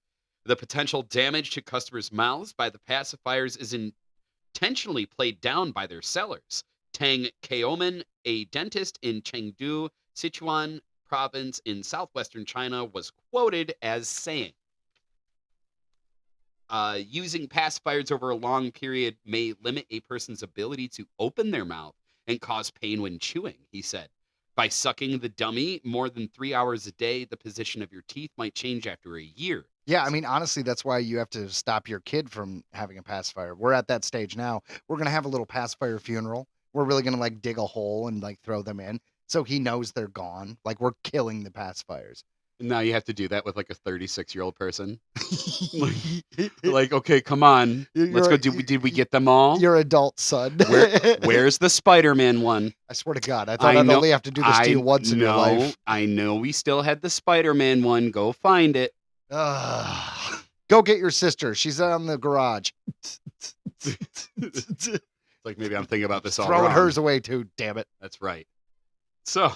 The potential damage to customers' mouths by the pacifiers is intentionally played down by their sellers. Tang Keoman, a dentist in Chengdu, Sichuan province in southwestern China, was quoted as saying, using pacifiers over a long period may limit a person's ability to open their mouth and cause pain when chewing, he said. By sucking the dummy more than 3 hours a day, the position of your teeth might change after a year. Yeah, I mean, honestly, that's why you have to stop your kid from having a pacifier. We're at that stage now. We're going to have a little pacifier funeral. We're really going to like dig a hole and like throw them in so he knows they're gone. Like we're killing the pacifiers. Now you have to do that with like a 36-year-old person. Like, okay, come on. Let's go. Did we get them all? Your adult son. Where's the Spider-Man one? I swear to God, I thought I'd only have to do this to you once in your life. I know we still had the Spider-Man one. Go find it. Go get your sister. She's out in the garage. It's like maybe I'm thinking about this all Throwing wrong. hers away too, damn it. That's right. So,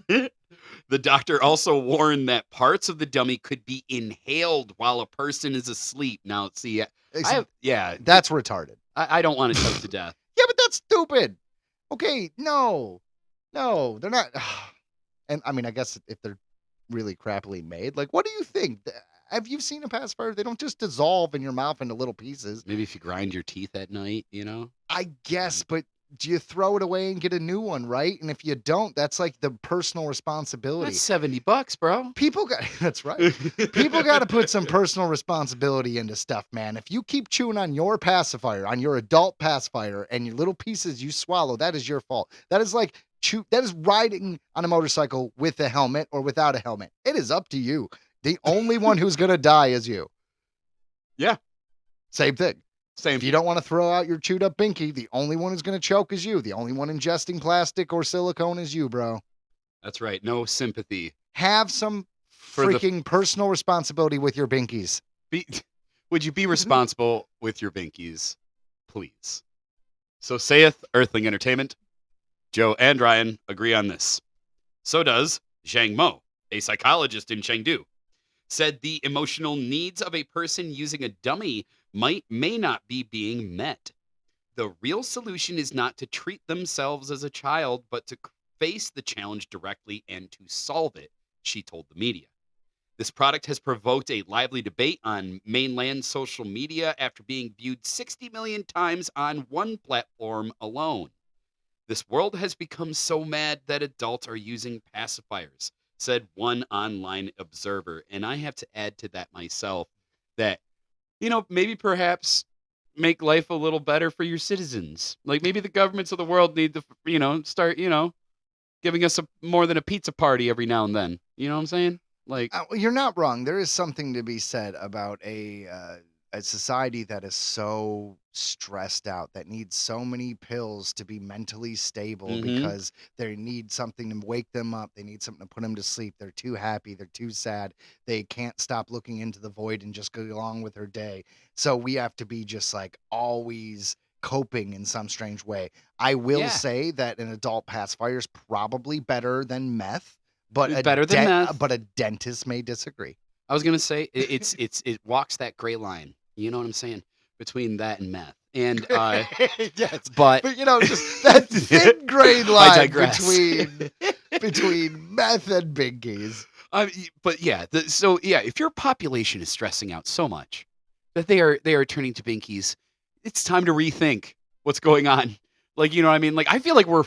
the doctor also warned that parts of the dummy could be inhaled while a person is asleep. Now, see, That's retarded. I don't want to choke to death. Yeah, but that's stupid. Okay, no, they're not. And I mean, I guess if they're really crappily made, like, what do you think? Have you seen a pacifier? They don't just dissolve in your mouth into little pieces. Maybe if you grind your teeth at night, you know? I guess, but do you throw it away and get a new one, right? And if you don't, that's like the personal responsibility. That's $70, bro. That's right. People got to put some personal responsibility into stuff, man. If you keep chewing on your pacifier, on your adult pacifier, and your little pieces you swallow, that is your fault. That is like that is riding on a motorcycle with a helmet or without a helmet. It is up to you. The only one who's going to die is you. Yeah. Same thing. Same. If you don't want to throw out your chewed up binky, the only one who's going to choke is you. The only one ingesting plastic or silicone is you, bro. That's right. No sympathy. Have some freaking personal responsibility with your binkies. Would you be responsible with your binkies, please? So saith Earthling Entertainment. Joe and Ryan agree on this. So does Zhang Mo, a psychologist in Chengdu, said the emotional needs of a person using a dummy may not be being met. The real solution is not to treat themselves as a child, but to face the challenge directly and to solve it, she told the media. This product has provoked a lively debate on mainland social media after being viewed 60 million times on one platform alone. This world has become so mad that adults are using pacifiers, said one online observer. And I have to add to that myself that, maybe perhaps make life a little better for your citizens. Like maybe the governments of the world need to, start, giving us more than a pizza party every now and then. You know what I'm saying? Like, you're not wrong. There is something to be said about a society that is so stressed out, that needs so many pills to be mentally stable because they need something to wake them up. They need something to put them to sleep. They're too happy. They're too sad. They can't stop looking into the void and just go along with their day. So we have to be just like always coping in some strange way. I will say that an adult pacifier is probably better than meth, but a dentist may disagree. I was gonna say it walks that gray line. You know what I'm saying? Between that and meth. And yes, but just that thin gray line between meth and binkies. But if your population is stressing out so much that they are turning to binkies, it's time to rethink what's going on. Like, you know what I mean? Like, I feel like we're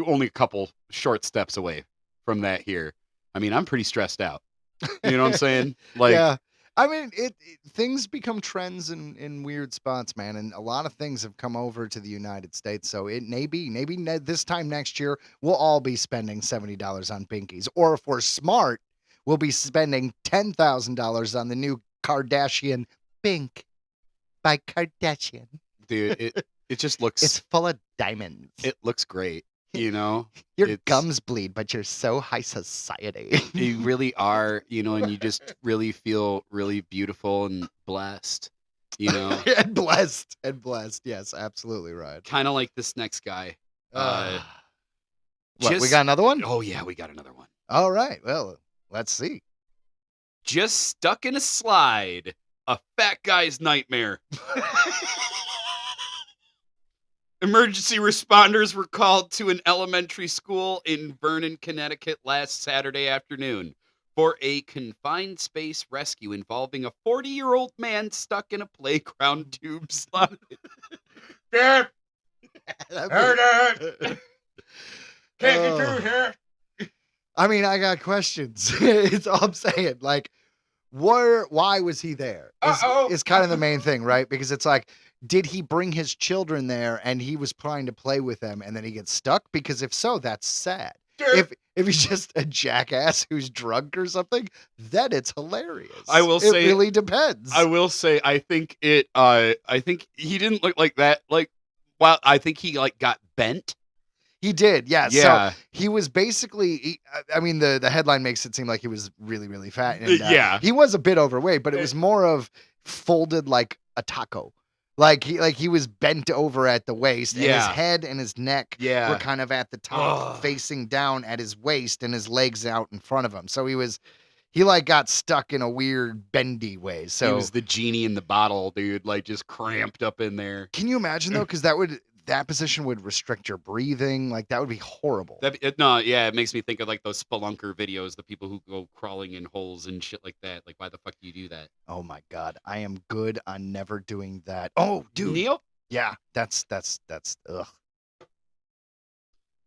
only a couple short steps away from that here. I mean, I'm pretty stressed out. You know what I'm saying? Like, yeah. I mean, things become trends in weird spots, man, and a lot of things have come over to the United States. So it maybe this time next year we'll all be spending $70 on binkies, or if we're smart, we'll be spending $10,000 on the new Kardashian Bink by Kardashian. Dude, it just looks. It's full of diamonds. It looks great. Your gums bleed, but you're so high society. You really are, and you just really feel really beautiful and blessed, and blessed. Yes, absolutely right. Kind of like this next guy. We got another one? Oh yeah, we got another one. All right. Well, let's see. Just stuck in a slide. a fat guy's nightmare. Emergency responders were called to an elementary school in Vernon, Connecticut last Saturday afternoon for a confined space rescue involving a 40-year-old man stuck in a playground tube slide. Dad, That'd be- Dad, can't get through here. I mean, I got questions. It's all I'm saying. Like, why was he there? Is kind of the main thing, right? Because it's like, did he bring his children there and he was trying to play with them and then he gets stuck? Because if so, that's sad. If he's just a jackass who's drunk or something, then it's hilarious. I will say- it really depends. I will say, I think he didn't look like that. Like, well, I think he like got bent. He did, yeah. Yeah. So he was basically, I mean, the headline makes it seem like he was really, really fat. And, Yeah. He was a bit overweight, but it was more of folded like a taco. Like he was bent over at the waist, and his Yeah. head and his neck Yeah. were kind of at the top, Ugh. facing down at his waist, and his legs out in front of him. So he like got stuck in a weird bendy way. He So was the genie in the bottle, dude. Like just cramped up in there. can you imagine though? Because that position would restrict your breathing. Like that would be horrible. It makes me think of like those spelunker videos, the people who go crawling in holes and shit like that. Like, why the fuck do you do that? Oh my God, I am good on never doing that. Oh, dude. Neil? Yeah, that's ugh.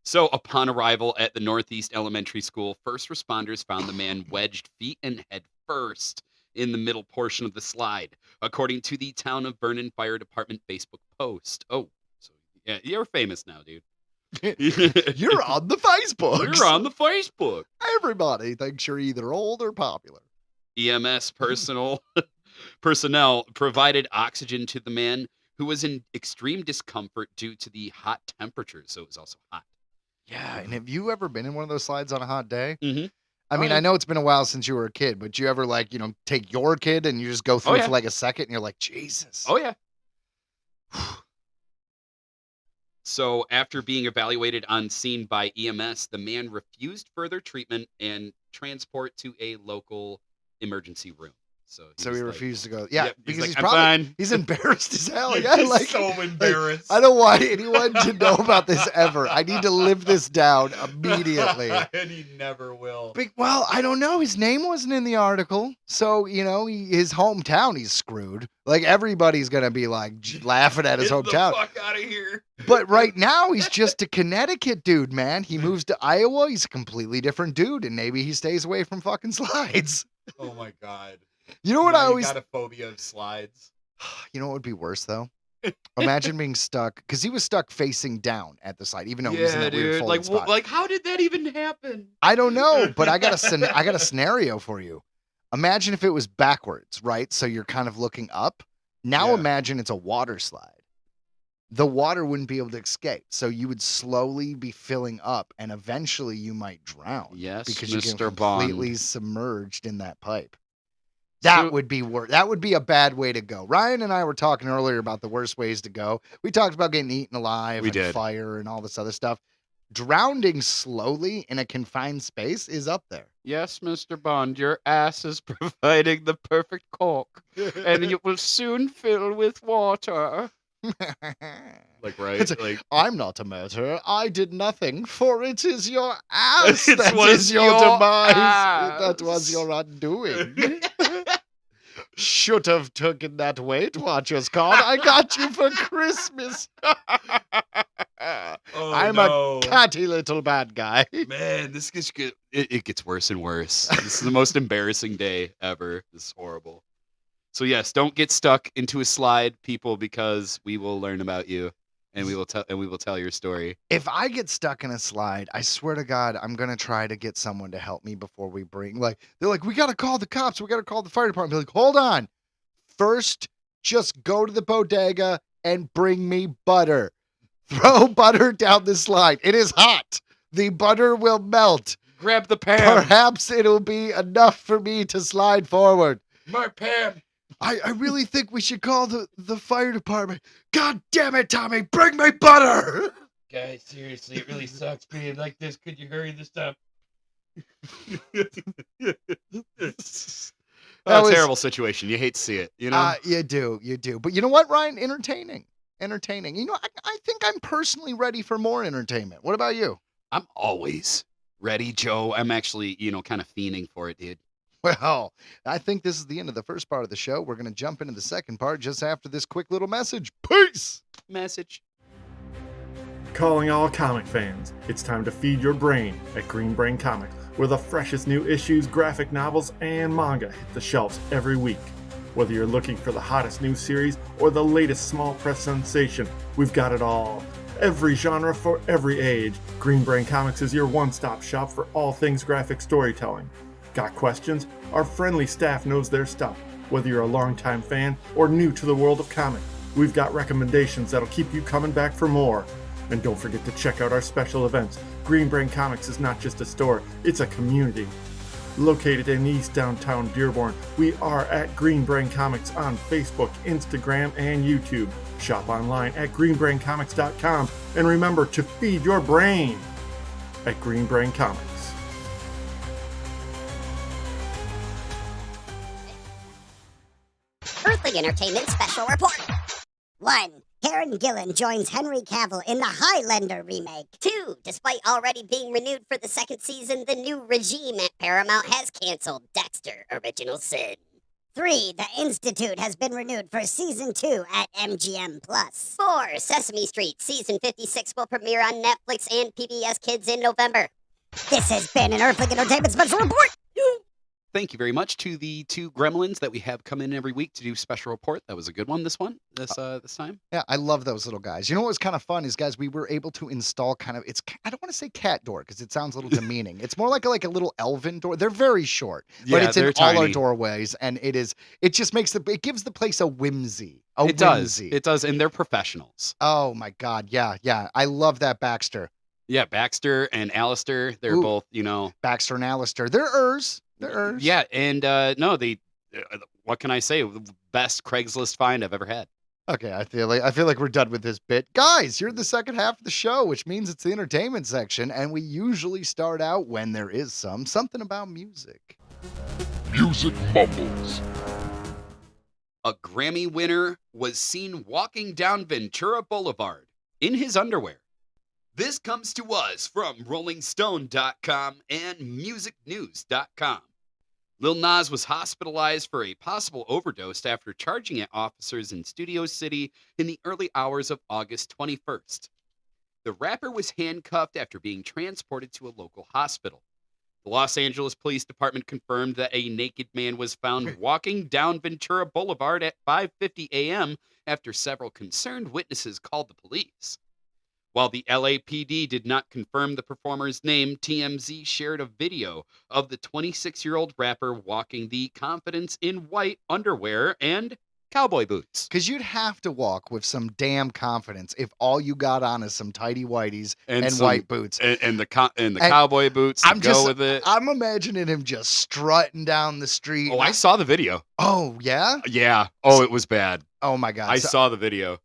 So, upon arrival at the Northeast Elementary School, first responders found the man wedged feet and head first in the middle portion of the slide, according to the Town of Vernon Fire Department Facebook post. Oh, so yeah, you're famous now, dude. You're on the Facebook. You're on the Facebook. Everybody thinks you're either old or popular. EMS personnel provided oxygen to the man, who was in extreme discomfort due to the hot temperatures. So it was also hot. Yeah, and have you ever been in one of those slides on a hot day? Mm-hmm. I mean, yeah. I know it's been a while since you were a kid, but you ever like, take your kid and you just go through yeah. for like a second and you're like, Jesus. Oh, yeah. So after being evaluated on scene by EMS, the man refused further treatment and transport to a local emergency room. So he was refused to go. Yeah, Yep, because he's "I'm probably fine." he's embarrassed as hell. Yeah, like so embarrassed. I don't want anyone to know about this ever. I need to live this down immediately. And he never will. Well, I don't know. His name wasn't in the article. So, his hometown, he's screwed. Like, everybody's going to be, like, laughing at his Get hometown. the fuck out of here. But right now, he's just a Connecticut dude, man. He moves to Iowa. He's a completely different dude. And maybe he stays away from fucking slides. Oh my God. You know what I Now you always... got a phobia of slides. You know what would be worse, though? Imagine being stuck... Because he was stuck facing down at the slide, even though he was in that weird folded Like, spot. like, how did that even happen? I don't know, but I got a scenario for you. Imagine if it was backwards, right? So you're kind of looking up. Now Yeah. imagine it's a water slide. The water wouldn't be able to escape. So you would slowly be filling up and eventually you might drown. Yes, Because you get Mr. Bond. completely submerged in that pipe. That would be worse. That would be a bad way to go. Ryan and I were talking earlier about the worst ways to go. We talked about getting eaten alive, We and did. fire, and all this other stuff. Drowning slowly in a confined space is up there. Yes, Mr. Bond, your ass is providing the perfect cork, and it will soon fill with water. Like, right? It's Like, I'm not a murderer. I did nothing, for it is your ass It that was is your your demise. ass. That was your undoing. Should have taken that Weight Watchers card. I got you for Christmas. Oh, I'm no. a catty little bad guy. man, this gets good. It gets worse and worse. This is the most embarrassing day ever. This is horrible. So yes, don't get stuck into a slide, people, because we will learn about you, and we will tell your story. If I get stuck in a slide, I swear to God, I'm gonna try to get someone to help me before we bring. Like they're like, we gotta call the cops. We gotta call the fire department. Be like, hold on. First, just go to the bodega and bring me butter. Throw butter down the slide. It is hot. The butter will melt. Grab the pan. Perhaps it'll be enough for me to slide forward. My Pam. I really think we should call the fire department. God damn it, Tommy, bring me butter. Guys, seriously, it really sucks being like this. Could you hurry this up? That was- terrible situation. You hate to see it, you know? You do. But you know what, Ryan? Entertaining. You know, I think I'm personally ready for more entertainment. What about you? I'm always ready, Joe. I'm actually, kind of fiending for it, dude. Well, I think this is the end of the first part of the show. We're going to jump into the second part just after this quick little message. Peace! Message. Calling all comic fans, it's time to feed your brain at Green Brain Comics, where the freshest new issues, graphic novels, and manga hit the shelves every week. Whether you're looking for the hottest new series or the latest small press sensation, we've got it all. Every genre for every age, Green Brain Comics is your one-stop shop for all things graphic storytelling. Got questions? Our friendly staff knows their stuff. Whether you're a longtime fan or new to the world of comics, we've got recommendations that'll keep you coming back for more. And don't forget to check out our special events. Green Brain Comics is not just a store, it's a community. Located in East Downtown Dearborn, we are at Green Brain Comics on Facebook, Instagram, and YouTube. Shop online at greenbraincomics.com, and remember to feed your brain at Green Brain Comics. Earthling Entertainment Special Report. 1. Karen Gillan joins Henry Cavill in the Highlander remake. 2. Despite already being renewed for the second season, the new regime at Paramount has canceled Dexter Original Sin. 3. The Institute has been renewed for Season 2 at MGM+. 4. Sesame Street Season 56 will premiere on Netflix and PBS Kids in November. This has been an Earthling Entertainment Special Report. Thank you very much to the two gremlins that we have come in every week to do special report. That was a good one, this time. Yeah, I love those little guys. You know what was kind of fun is, guys, we were able to install I don't want to say cat door because it sounds a little demeaning. It's more like a little elven door. They're very short, but it's in all our tiny. doorways, and it just it gives the place a whimsy. It does, and they're professionals. Oh my God, yeah. I love that Baxter. Yeah, Baxter and Alistair, they're Ooh. both, Baxter and Alistair. They're Urs. Yeah, and no, what can I say? Best Craigslist find I've ever had. Okay, I feel like we're done with this bit. Guys, you're in the second half of the show, which means it's the entertainment section, and we usually start out when there is something about music. Music mumbles. A Grammy winner was seen walking down Ventura Boulevard in his underwear. This comes to us from RollingStone.com and MusicNews.com. Lil Nas was hospitalized for a possible overdose after charging at officers in Studio City in the early hours of August 21st. The rapper was handcuffed after being transported to a local hospital. The Los Angeles Police Department confirmed that a naked man was found walking down Ventura Boulevard at 5:50 a.m. after several concerned witnesses called the police. While the LAPD did not confirm the performer's name, TMZ shared a video of the 26-year-old rapper walking the Confidence in white underwear and cowboy boots. Because you'd have to walk with some damn confidence if all you got on is some tighty whities and white boots. And the cowboy boots to go with it. I'm imagining him just strutting down the street. Oh, I saw the video. Oh, yeah? Yeah. Oh, it was bad. Oh, my God. I saw the video.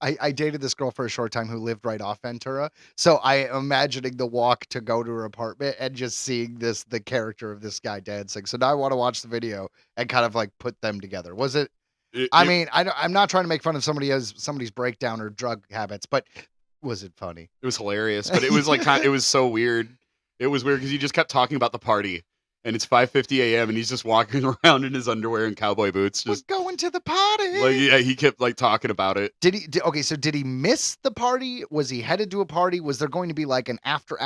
I dated this girl for a short time who lived right off Ventura, so I am imagining the walk to go to her apartment and just seeing the character of this guy dancing. So now I want to watch the video and kind of like put them together. Was it? I'm not trying to make fun of somebody's breakdown or drug habits, but was it funny? It was hilarious, but it was like it was so weird. It was weird because he just kept talking about the party. And it's 5:50 a.m. and he's just walking around in his underwear and cowboy boots. Just we're going to the party. Like, yeah, he kept like talking about it. So did he miss the party? Was he headed to a party? Was there going to be like an after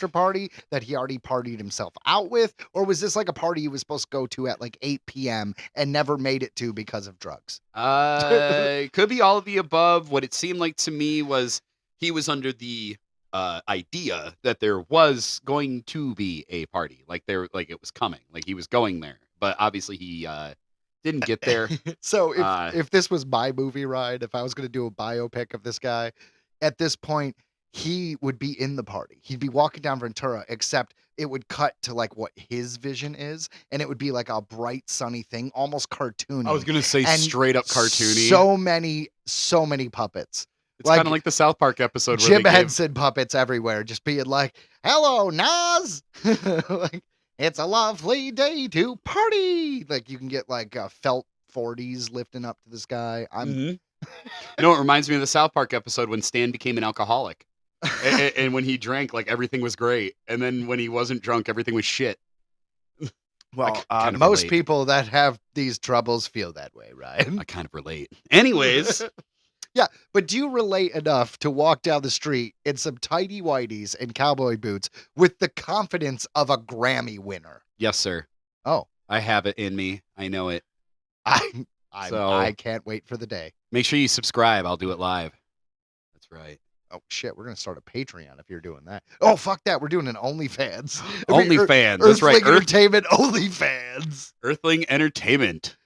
party that he already partied himself out with? Or was this like a party he was supposed to go to at like 8 p.m. and never made it to because of drugs? Could be all of the above. What it seemed like to me was he was under the idea that there was going to be a party, like it was coming, like he was going there, but obviously he didn't get there. So if this was my movie ride, if I was going to do a biopic of this guy, at this point he would be in the party. He'd be walking down Ventura, except it would cut to like what his vision is, and it would be like a bright sunny thing, almost cartoony. I was gonna say straight up cartoony. So many puppets. It's kind of like the South Park episode where Jim Henson puppets everywhere, just being like, "Hello, Nas," like, It's a lovely day to party. Like you can get like felt 40s lifting up to the sky. You know, it reminds me of the South Park episode when Stan became an alcoholic. And when he drank, like everything was great. And then when he wasn't drunk, everything was shit. Well, kind of most relate. people that have these troubles feel that way, Ryan. I kind of relate. Anyways, Yeah, but do you relate enough to walk down the street in some tidy whities and cowboy boots with the confidence of a Grammy winner? yes, sir. Oh, I have it in me. I know it. So- I can't wait for the day. Make sure you subscribe. I'll do it live. That's right. Oh shit, we're gonna start a Patreon if you're doing that. Oh fuck that, we're doing an OnlyFans. I mean, OnlyFans. That's right. Earthling Entertainment OnlyFans. Earthling Entertainment.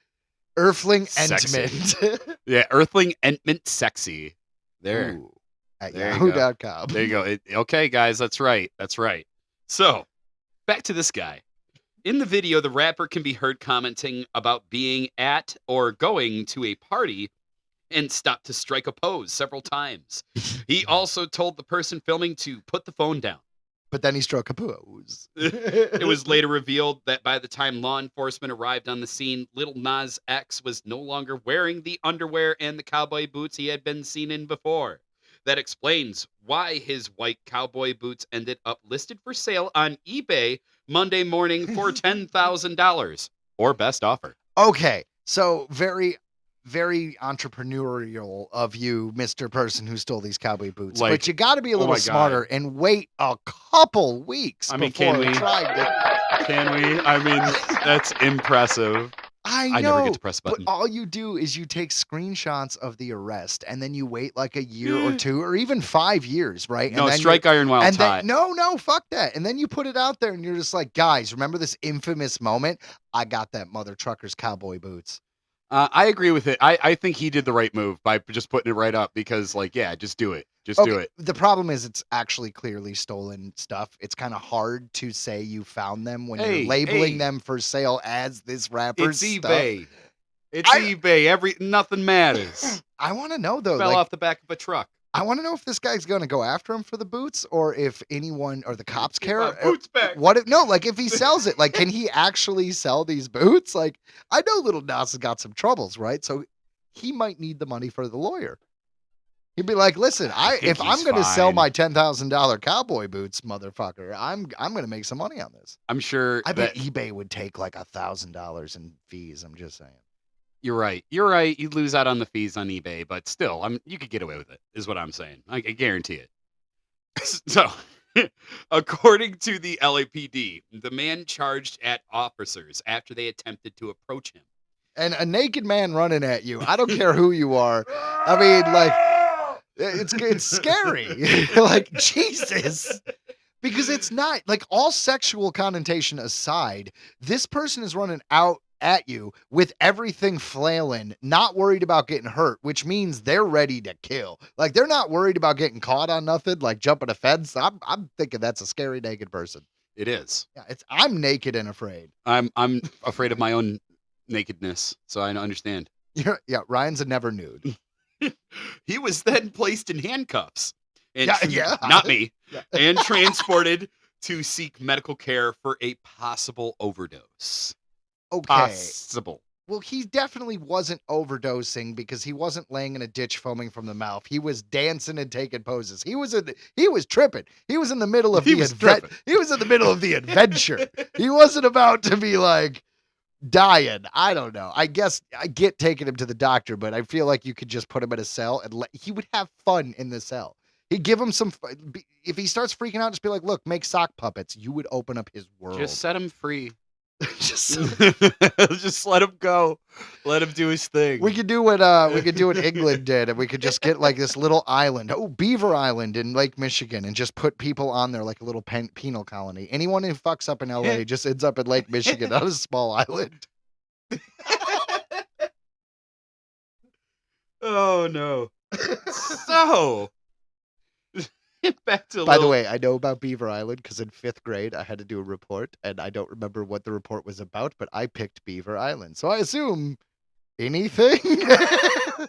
Earthling Sexy. Entertainment. Yeah, Earthling Entertainment Sexy. There. Ooh, at There you go. yahoo.com. There you go. Okay, guys, that's right. That's right. So, back to this guy. In the video, the rapper can be heard commenting about being at or going to a party and stopped to strike a pose several times. He also told the person filming to put the phone down. But then he struck a pose. It was later revealed that by the time law enforcement arrived on the scene, Lil Nas X was no longer wearing the underwear and the cowboy boots he had been seen in before. That explains why his white cowboy boots ended up listed for sale on eBay Monday morning for $10,000 or best offer. Okay, so very, very entrepreneurial of you, Mr. Person who stole these cowboy boots. Like, but you got to be a little my God. smarter and wait a couple weeks I mean, before can we? trying to. Can we? I mean, that's impressive. I I know, never get to press a but button. all you do is you take screenshots of the arrest and then you wait like a year or two or even 5 years, right? No, and then strike iron while and hot. then no, fuck that. And then you put it out there and you're just like, guys, remember this infamous moment? I got that mother trucker's cowboy boots. I agree with it. I think he did the right move by just putting it right up because, like, yeah, just do it. Just do it. The problem is it's actually clearly stolen stuff. It's kind of hard to say you found them when Hey, you're labeling hey. them for sale as this rapper's It's stuff. eBay. It's eBay. Nothing matters. I want to know though, Fell like, off the back of a truck. I want to know if this guy's going to go after him for the boots or if anyone or the cops Get care. my boots back. What if no, like if he sells it, like can he actually sell these boots? Like I know Little Nas has got some troubles, right? So he might need the money for the lawyer. He'd be like, "Listen, think if I'm he's going to sell fine. my $10,000 cowboy boots, motherfucker, I'm going to make some money on this." I'm sure I bet that eBay would take like $1,000 in fees. I'm just saying. you're right. You're right. You'd lose out on the fees on eBay, but still, you could get away with it, is what I'm saying. I guarantee it. So, according to the LAPD, the man charged at officers after they attempted to approach him. And a naked man running at you. I don't care who you are. I mean, like. It's scary. Like, Jesus. Because it's not, like, all sexual connotation aside, this person is running out at you with everything flailing, not worried about getting hurt, which means they're ready to kill. Like, they're not worried about getting caught on nothing, like jumping a fence. I'm thinking that's a scary naked person. It is. Yeah, I'm naked and afraid. I'm afraid of my own nakedness, so I understand. Yeah, Ryan's a never nude. He was then placed in handcuffs. And Yeah. Not me. Yeah. And transported to seek medical care for a possible overdose. Okay. Possible. Well, he definitely wasn't overdosing because he wasn't laying in a ditch foaming from the mouth. He was dancing and taking poses. He was tripping. He was in the middle of He the was adventure. tripping. He was in the middle of the adventure. He wasn't about to be like dying. I don't know. I guess I get taking him to the doctor, but I feel like you could just put him in a cell and he would have fun in the cell. He'd give him some. If he starts freaking out, just be like, "Look, make sock puppets." You would open up his world. Just set him free. Just Just let him go. Let him do his thing. we could do what England did, and we could just get like this little island, Beaver Island in Lake Michigan, and just put people on there like a little penal colony. Anyone who fucks up in LA just ends up in Lake Michigan on a small island. Oh no. So back to By the way, I know about Beaver Island because in 5th grade I had to do a report, and I don't remember what the report was about, but I picked Beaver Island, so I assume anything.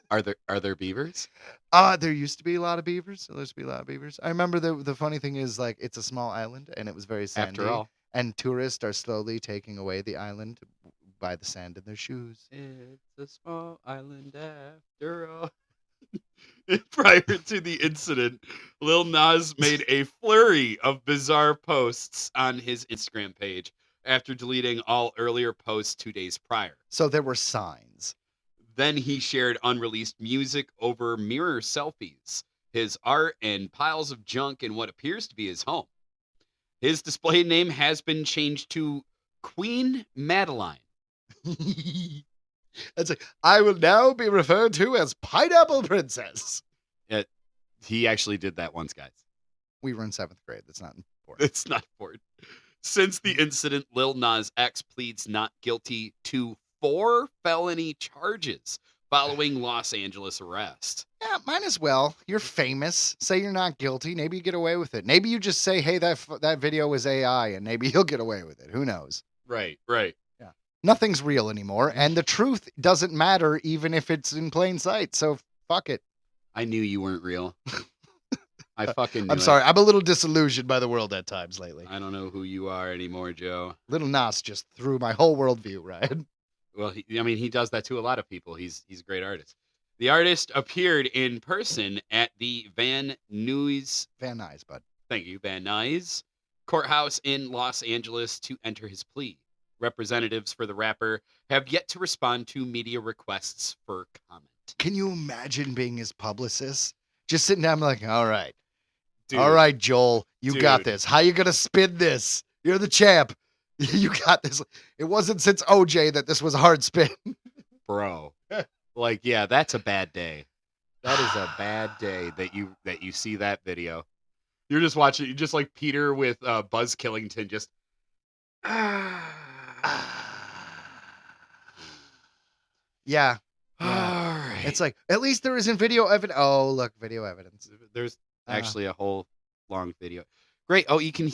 Are there beavers? There used to be a lot of beavers. I remember the funny thing is like it's a small island and it was very sandy. After all. And tourists are slowly taking away the island by the sand in their shoes. It's a small island after all. Prior to the incident, Lil Nas made a flurry of bizarre posts on his Instagram page after deleting all earlier posts 2 days prior. So there were signs. Then he shared unreleased music over mirror selfies, his art, and piles of junk in what appears to be his home. His display name has been changed to Queen Madeline. That's like, I will now be referred to as Pineapple Princess. He actually did that once, guys. We were in 7th grade. That's not important. It's not important. Since the incident, Lil Nas X pleads not guilty to 4 felony charges following Los Angeles arrest. Yeah, might as well. You're famous. Say you're not guilty. Maybe you get away with it. Maybe you just say, hey, that video was AI, and maybe you'll get away with it. Who knows? Right. Nothing's real anymore, and the truth doesn't matter even if it's in plain sight. So fuck it. I knew you weren't real. I fucking knew I'm sorry. I'm a little disillusioned by the world at times lately. I don't know who you are anymore, Joe. Little Nas just threw my whole worldview, Ryan. Well, he does that to a lot of people. He's a great artist. The artist appeared in person at the Van Nuys, Van Nuys, bud. thank you, Van Nuys courthouse in Los Angeles to enter his plea. Representatives for the rapper have yet to respond to media requests for comment. Can you imagine being his publicist? Just sitting down like, all right. Dude, All right, Joel, you got Dude. this. How you going to spin this? You're the champ. You got this. It wasn't since OJ that this was a hard spin. bro. Like, yeah, that's a bad day. That is a bad day that you see that video. You're just watching, you just like Peter with Buzz Killington, just. Yeah. All right. It's like, at least there isn't video evidence. Oh, look, video evidence. There's actually a whole long video. Great. Oh, you can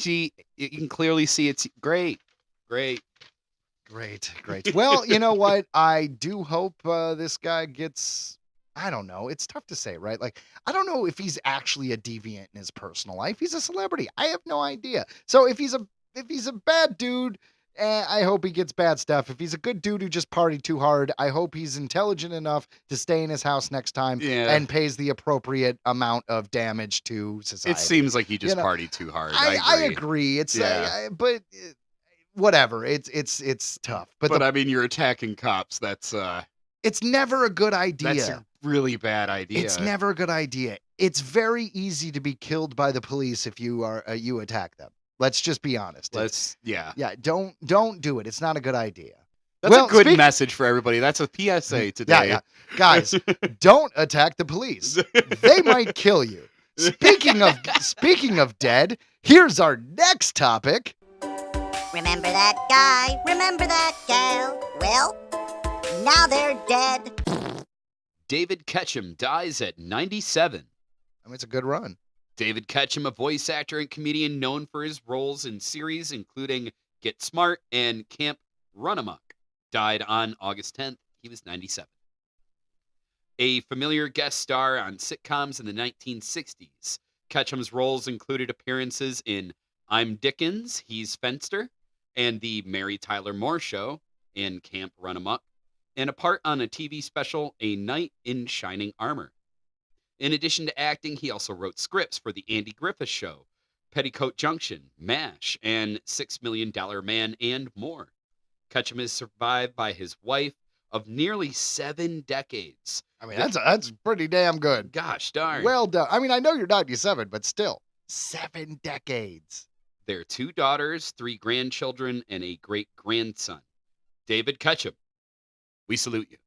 clearly see it's great. Great. Well, you know what? I do hope this guy gets, I don't know. It's tough to say, right? Like, I don't know if he's actually a deviant in his personal life. He's a celebrity. I have no idea. So if he's a bad dude, I hope he gets bad stuff. If he's a good dude who just partied too hard, I hope he's intelligent enough to stay in his house next time and pays the appropriate amount of damage to society. It seems like he just partied too hard. I agree. It's but whatever. It's tough. But I mean, you're attacking cops. That's it's never a good idea. That's a really bad idea. It's never a good idea. It's very easy to be killed by the police if you are you attack them. Let's just be honest. Yeah. Don't do it. It's not a good idea. That's a good message for everybody. That's a PSA today. Yeah. Guys, don't attack the police. They might kill you. Speaking of dead, here's our next topic. Remember that guy? Remember that gal? Well, now they're dead. David Ketchum dies at 97. I mean, it's a good run. David Ketchum, a voice actor and comedian known for his roles in series including Get Smart and Camp Run Amok, died on August 10th. He was 97. A familiar guest star on sitcoms in the 1960s, Ketchum's roles included appearances in I'm Dickens, He's Fenster, and The Mary Tyler Moore Show and Camp Run Amok, and a part on a TV special, A Knight in Shining Armor. In addition to acting, he also wrote scripts for The Andy Griffith Show, Petticoat Junction, MASH, and $6 Million Man, and more. Ketchum is survived by his wife of nearly 7 decades. I mean, that's pretty damn good. Gosh darn. Well done. I mean, I know you're 97, but still, 7 decades. Their 2 daughters, 3 grandchildren, and a great-grandson. David Ketchum, we salute you.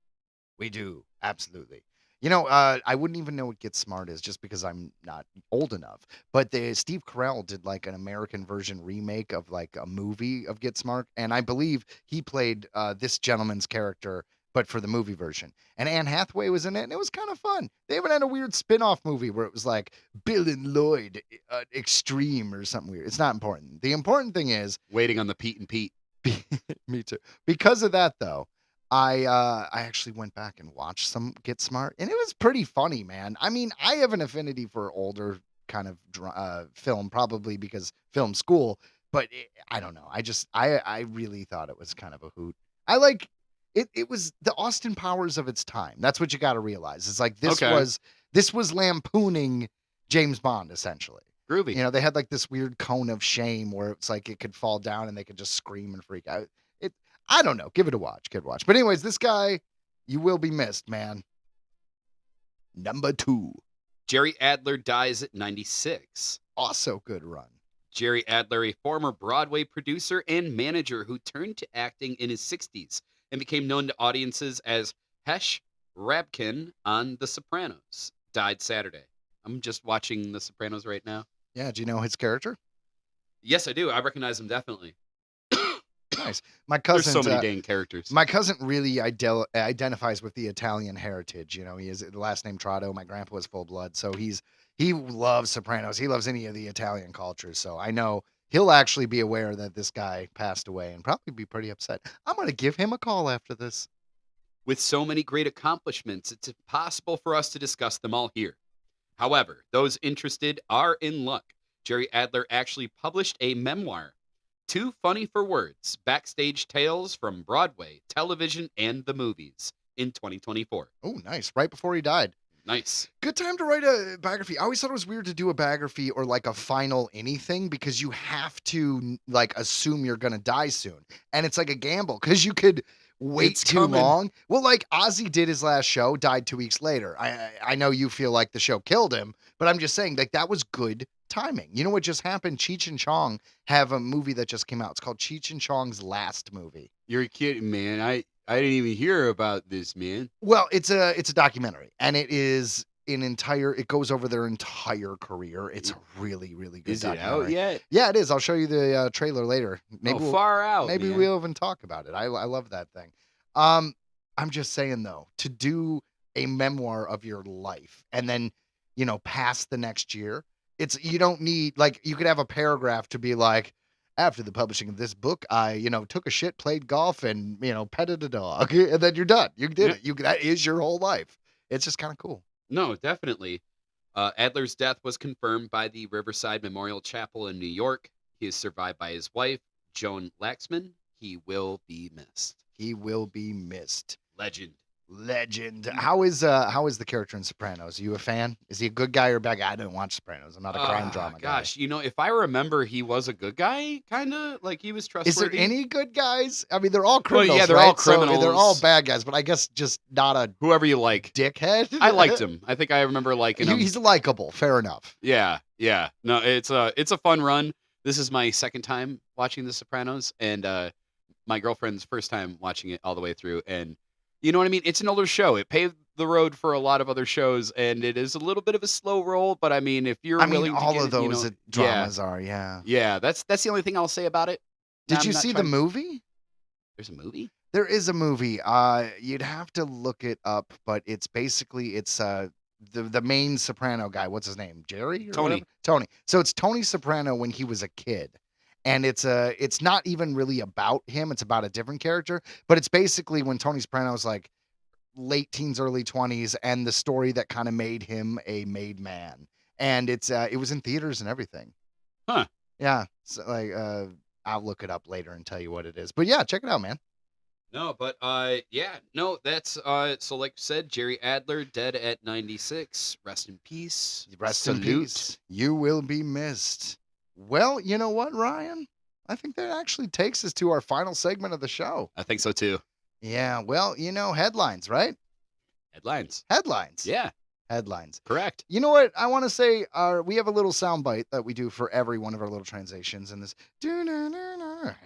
We do. Absolutely. You know, I wouldn't even know what Get Smart is just because I'm not old enough. But Steve Carell did like an American version remake of like a movie of Get Smart. And I believe he played this gentleman's character, but for the movie version. And Anne Hathaway was in it, and it was kind of fun. They even had a weird spin-off movie where it was like Bill and Lloyd Extreme or something weird. It's not important. The important thing is... Waiting on the Pete and Pete. Me too. Because of that, though, I actually went back and watched some Get Smart, and it was pretty funny, man. I mean, I have an affinity for older kind of film, probably because film school, but I don't know. I really thought it was kind of a hoot. I like it. It was the Austin Powers of its time. That's what you got to realize. It's like Okay. this was lampooning James Bond essentially. Groovy. You know, they had like this weird cone of shame where it's like it could fall down and they could just scream and freak out. I don't know. Give it a watch. Good watch. But anyways, this guy, you will be missed, man. Number 2. Jerry Adler dies at 96. Also good run. Jerry Adler, a former Broadway producer and manager who turned to acting in his 60s and became known to audiences as Hesh Rabkin on The Sopranos, died Saturday. I'm just watching The Sopranos right now. Yeah, do you know his character? Yes, I do. I recognize him definitely. Nice. My cousin. There's so many dang characters. My cousin really identifies with the Italian heritage. You know, he is the last name Trotto. My grandpa was full blood, so he loves Sopranos. He loves any of the Italian cultures. So I know he'll actually be aware that this guy passed away and probably be pretty upset. I'm gonna give him a call after this. With so many great accomplishments, it's impossible for us to discuss them all here. However, those interested are in luck. Jerry Adler actually published a memoir, Too Funny for Words, Backstage Tales from Broadway, Television, and the Movies, in 2024. Oh, nice. Right before he died. Nice. Good time to write a biography. I always thought it was weird to do a biography or like a final anything because you have to like assume you're going to die soon. And it's like a gamble because you could wait It's too coming. long. Well, like Ozzy did his last show, died 2 weeks later. I know you feel like the show killed him, but I'm just saying like that was good timing. You know what just happened? Cheech and Chong have a movie that just came out. It's called Cheech and Chong's Last Movie. You're kidding, man. I didn't even hear about this, man. Well, it's a documentary, and it is it goes over their entire career. It's a really, really good Is it documentary. out yet? Yeah, it is. I'll show you the trailer later. Maybe Far out. maybe man. we'll even talk about it. I love that thing. I'm just saying though, to do a memoir of your life and then, you know, past the next year, you don't need like you could have a paragraph to be like, after the publishing of this book, I, you know, took a shit, played golf, and, you know, petted a dog, and then you're done. You did it. That is your whole life. It's just kind of cool. No, definitely. Adler's death was confirmed by the Riverside Memorial Chapel in New York. He is survived by his wife, Joan Laxman. He will be missed. He will be missed. Legend. How is the character in Sopranos? Are you a fan? Is he a good guy or a bad guy? I didn't watch Sopranos. I'm not a crime drama guy. Gosh, you know, if I remember, he was a good guy, kind of like he was Is trustworthy. there any good guys? I mean, they're all criminals. yeah, they're right? all So, they're all criminals. bad guys, but I guess just not a Whoever you like. dickhead. I liked him. I think I remember liking him. He's likable. Fair enough. Yeah. No, it's a fun run. This is my second time watching The Sopranos, and my girlfriend's first time watching it all the way through. And you know what I mean? It's an older show. It paved the road for a lot of other shows, and it is a little bit of a slow roll. But I mean, if you're willing to all get of it, those you know, dramas are, yeah. Yeah, that's the only thing I'll say about it. Did I'm you not see the trying- movie? There's a movie? There is a movie. You'd have to look it up, but it's basically the main Soprano guy. What's his name? Jerry? Or Tony. whatever? Tony. So it's Tony Soprano when he was a kid. And it's not even really about him. It's about a different character. But it's basically when Tony Soprano's like late teens, early 20s, and the story that kind of made him a made man. And it was in theaters and everything. Huh. Yeah. So I'll look it up later and tell you what it is. But yeah, check it out, man. No, but that's so like I said, Jerry Adler dead at 96. Rest in peace. Rest in Salute. peace. You will be missed. Well, you know what, Ryan? I think that actually takes us to our final segment of the show. I think so too. Yeah, well, you know, headlines, right? Headlines. Headlines. Yeah, Headlines. correct. You know what? I want to say we have a little soundbite that we do for every one of our little transitions in this.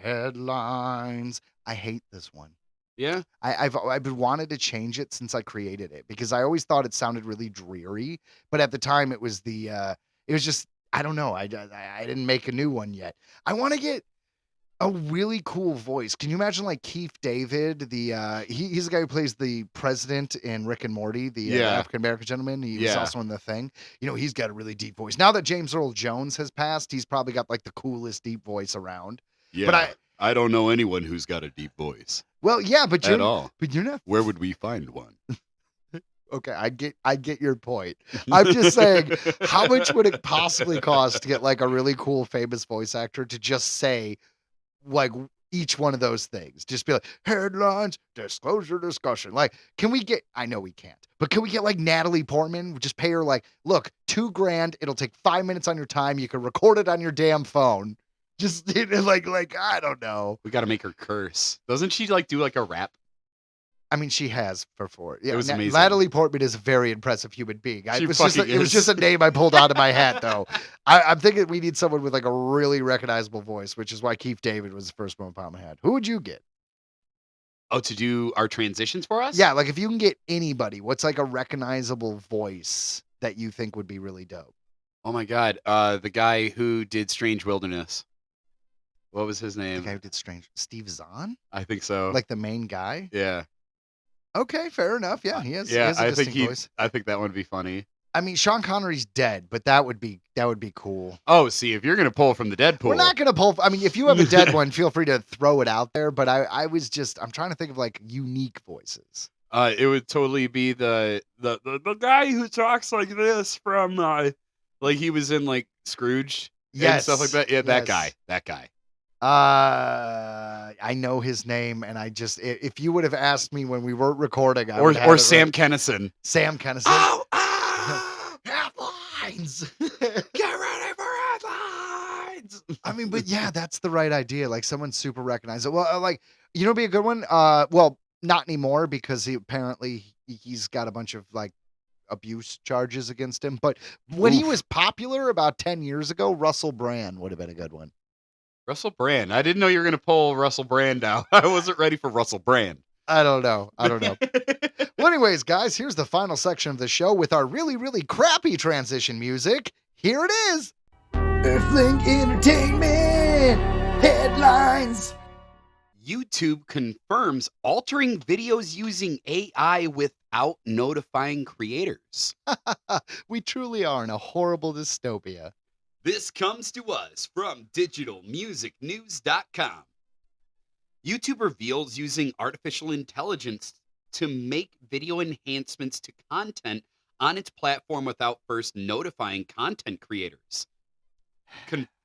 Headlines. I hate this one. Yeah. I've been wanted to change it since I created it because I always thought it sounded really dreary, but at the time it was just I don't know. I didn't make a new one yet. I want to get a really cool voice. Can you imagine like Keith David? He's the guy who plays the president in Rick and Morty, the African American gentleman. He was also in The Thing. You know, he's got a really deep voice. Now that James Earl Jones has passed, he's probably got like the coolest deep voice around. Yeah. But I don't know anyone who's got a deep voice well, yeah, but at all. But you're not. Where would we find one? Okay, I get your point. I'm just saying, how much would it possibly cost to get like a really cool famous voice actor to just say like each one of those things? Just be like headlines, disclosure, discussion. Like, can we get? I know we can't, but can we get like Natalie Portman? Just pay her like, look, $2,000. It'll take 5 minutes on your time. You can record it on your damn phone. Just like I don't know. We got to make her curse. Doesn't she like do like a rap? I mean, she has before. Yeah, It was amazing. Natalie Portman is a very impressive human being. She It was fucking just a is. name I pulled out of my hat, though. I'm thinking we need someone with like a really recognizable voice, which is why Keith David was the first one on my head. Who would you get? Oh, to do our transitions for us? Yeah, like if you can get anybody, what's like a recognizable voice that you think would be really dope? Oh my God. The guy who did Strange Wilderness. What was his The name? guy who did Strange, Steve Zahn, I think so. like the main guy. yeah. Okay, fair enough. Yeah, he has. he Yeah, has a I think distinct voice. I think that would be funny. I mean, Sean Connery's dead, but that would be cool. Oh, see, if you're gonna pull from the Deadpool, We're not gonna pull. I mean, if you have a dead one, feel free to throw it out there. But I'm trying to think of like unique voices. it would totally be the guy who talks like this from like he was in like Scrooge and stuff like that. Yeah, that yes. guy. I know his name, and if you would have asked me when we weren't recording, I Or would have had it Sam right. Kennison. Sam Kennison. Oh, Headlines. get ready for headlines. I mean, but yeah, that's the right idea. Like someone super recognizable. Well, like be a good one. Well, not anymore because he's got a bunch of like abuse charges against him. But when he Oof. was popular about 10 years ago, Russell Brand would have been a good one. Russell Brand. I didn't know you were gonna pull Russell Brand out. I wasn't ready for Russell Brand. I don't know. Well, anyways, guys, here's the final section of the show with our really, really crappy transition music. Here it is. Earthling Entertainment headlines. YouTube confirms altering videos using AI without notifying creators. We truly are in a horrible dystopia. This comes to us from digitalmusicnews.com. YouTube reveals using artificial intelligence to make video enhancements to content on its platform without first notifying content creators.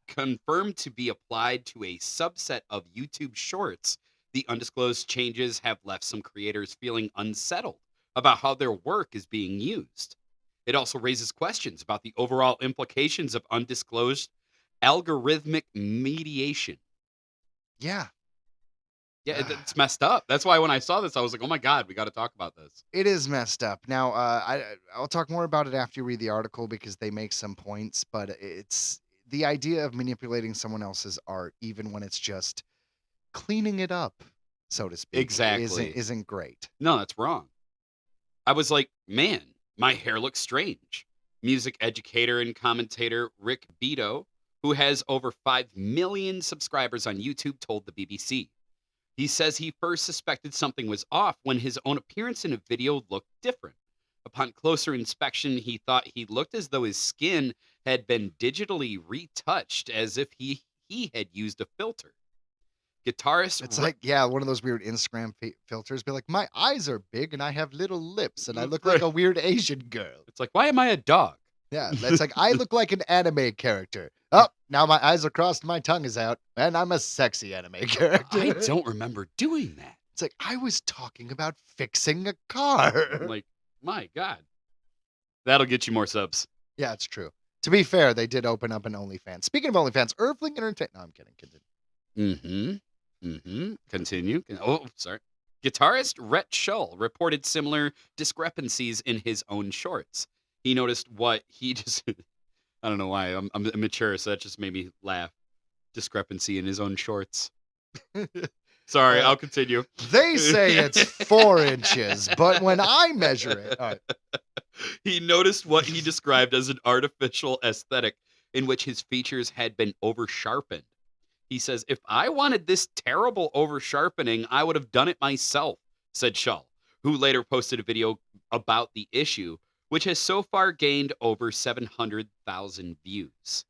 Confirmed to be applied to a subset of YouTube Shorts, the undisclosed changes have left some creators feeling unsettled about how their work is being used. It also raises questions about the overall implications of undisclosed algorithmic mediation. Yeah. Yeah, it's messed up. That's why when I saw this, I was like, oh my God, we got to talk about this. It is messed up. Now, I'll talk more about it after you read the article because they make some points, but it's the idea of manipulating someone else's art, even when it's just cleaning it up, so to speak, Exactly. isn't great. No, that's wrong. I was like, man, my hair looks strange. Music educator and commentator Rick Beato, who has over 5 million subscribers on YouTube, told the BBC. He says he first suspected something was off when his own appearance in a video looked different. Upon closer inspection, he thought he looked as though his skin had been digitally retouched, as if he had used a filter. Guitarist... It's like, yeah, one of those weird Instagram filters. Be like, my eyes are big and I have little lips and I look like a weird Asian girl. It's like, why am I a dog? Yeah, that's like, I look like an anime character. Oh, now my eyes are crossed, my tongue is out, and I'm a sexy anime character. I don't remember doing that. It's like, I was talking about fixing a car. I'm like, my God. That'll get you more subs. Yeah, it's true. To be fair, they did open up an OnlyFans. Speaking of OnlyFans, Earthling Entertainment. No, I'm kidding. Continue. Oh, sorry. Guitarist Rhett Shull reported similar discrepancies in his own shorts. He noticed what he just... I don't know why. I'm immature, so that just made me laugh. Discrepancy in his own shorts. Sorry, I'll continue. They say it's 4 inches, but when I measure it... All right. He noticed what he described as an artificial aesthetic in which his features had been over-sharpened. He says, if I wanted this terrible over-sharpening, I would have done it myself, said Shull, who later posted a video about the issue, which has so far gained over 700,000 views.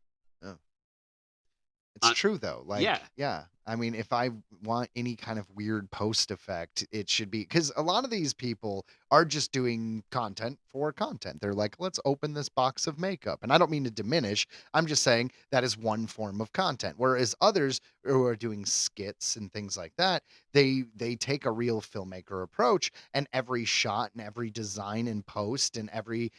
It's true, though. Like, yeah. I mean, if I want any kind of weird post effect, it should be because a lot of these people are just doing content for content. They're like, let's open this box of makeup. And I don't mean to diminish. I'm just saying that is one form of content. Whereas others who are doing skits and things like that, they take a real filmmaker approach, and every shot and every design and post and every,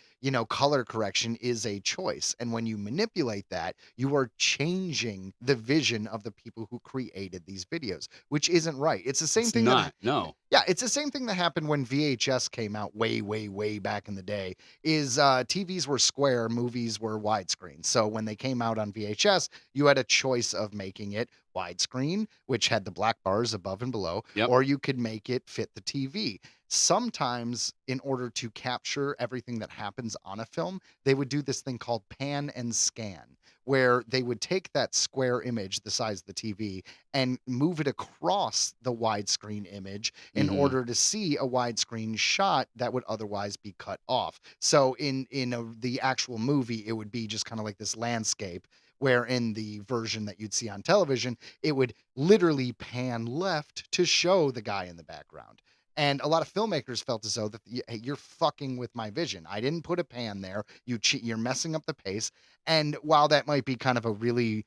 color correction is a choice. And when you manipulate that, you are changing the vision of the people who created these videos, which isn't right. It's the same It's thing not. No. yeah, it's the same thing that happened when VHS came out way, way, way back in the day. Is TVs were square, movies were widescreen. So when they came out on VHS, you had a choice of making it widescreen, which had the black bars above and below, Yep. or you could make it fit the TV. Sometimes, in order to capture everything that happens on a film, they would do this thing called pan and scan, where they would take that square image, the size of the TV, and move it across the widescreen image in Mhm. order to see a widescreen shot that would otherwise be cut off. So the actual movie, it would be just kind of like this landscape, where in the version that you'd see on television, it would literally pan left to show the guy in the background. And a lot of filmmakers felt as though that hey, you're fucking with my vision. I didn't put a pan there. You're messing up the pace. And while that might be kind of a really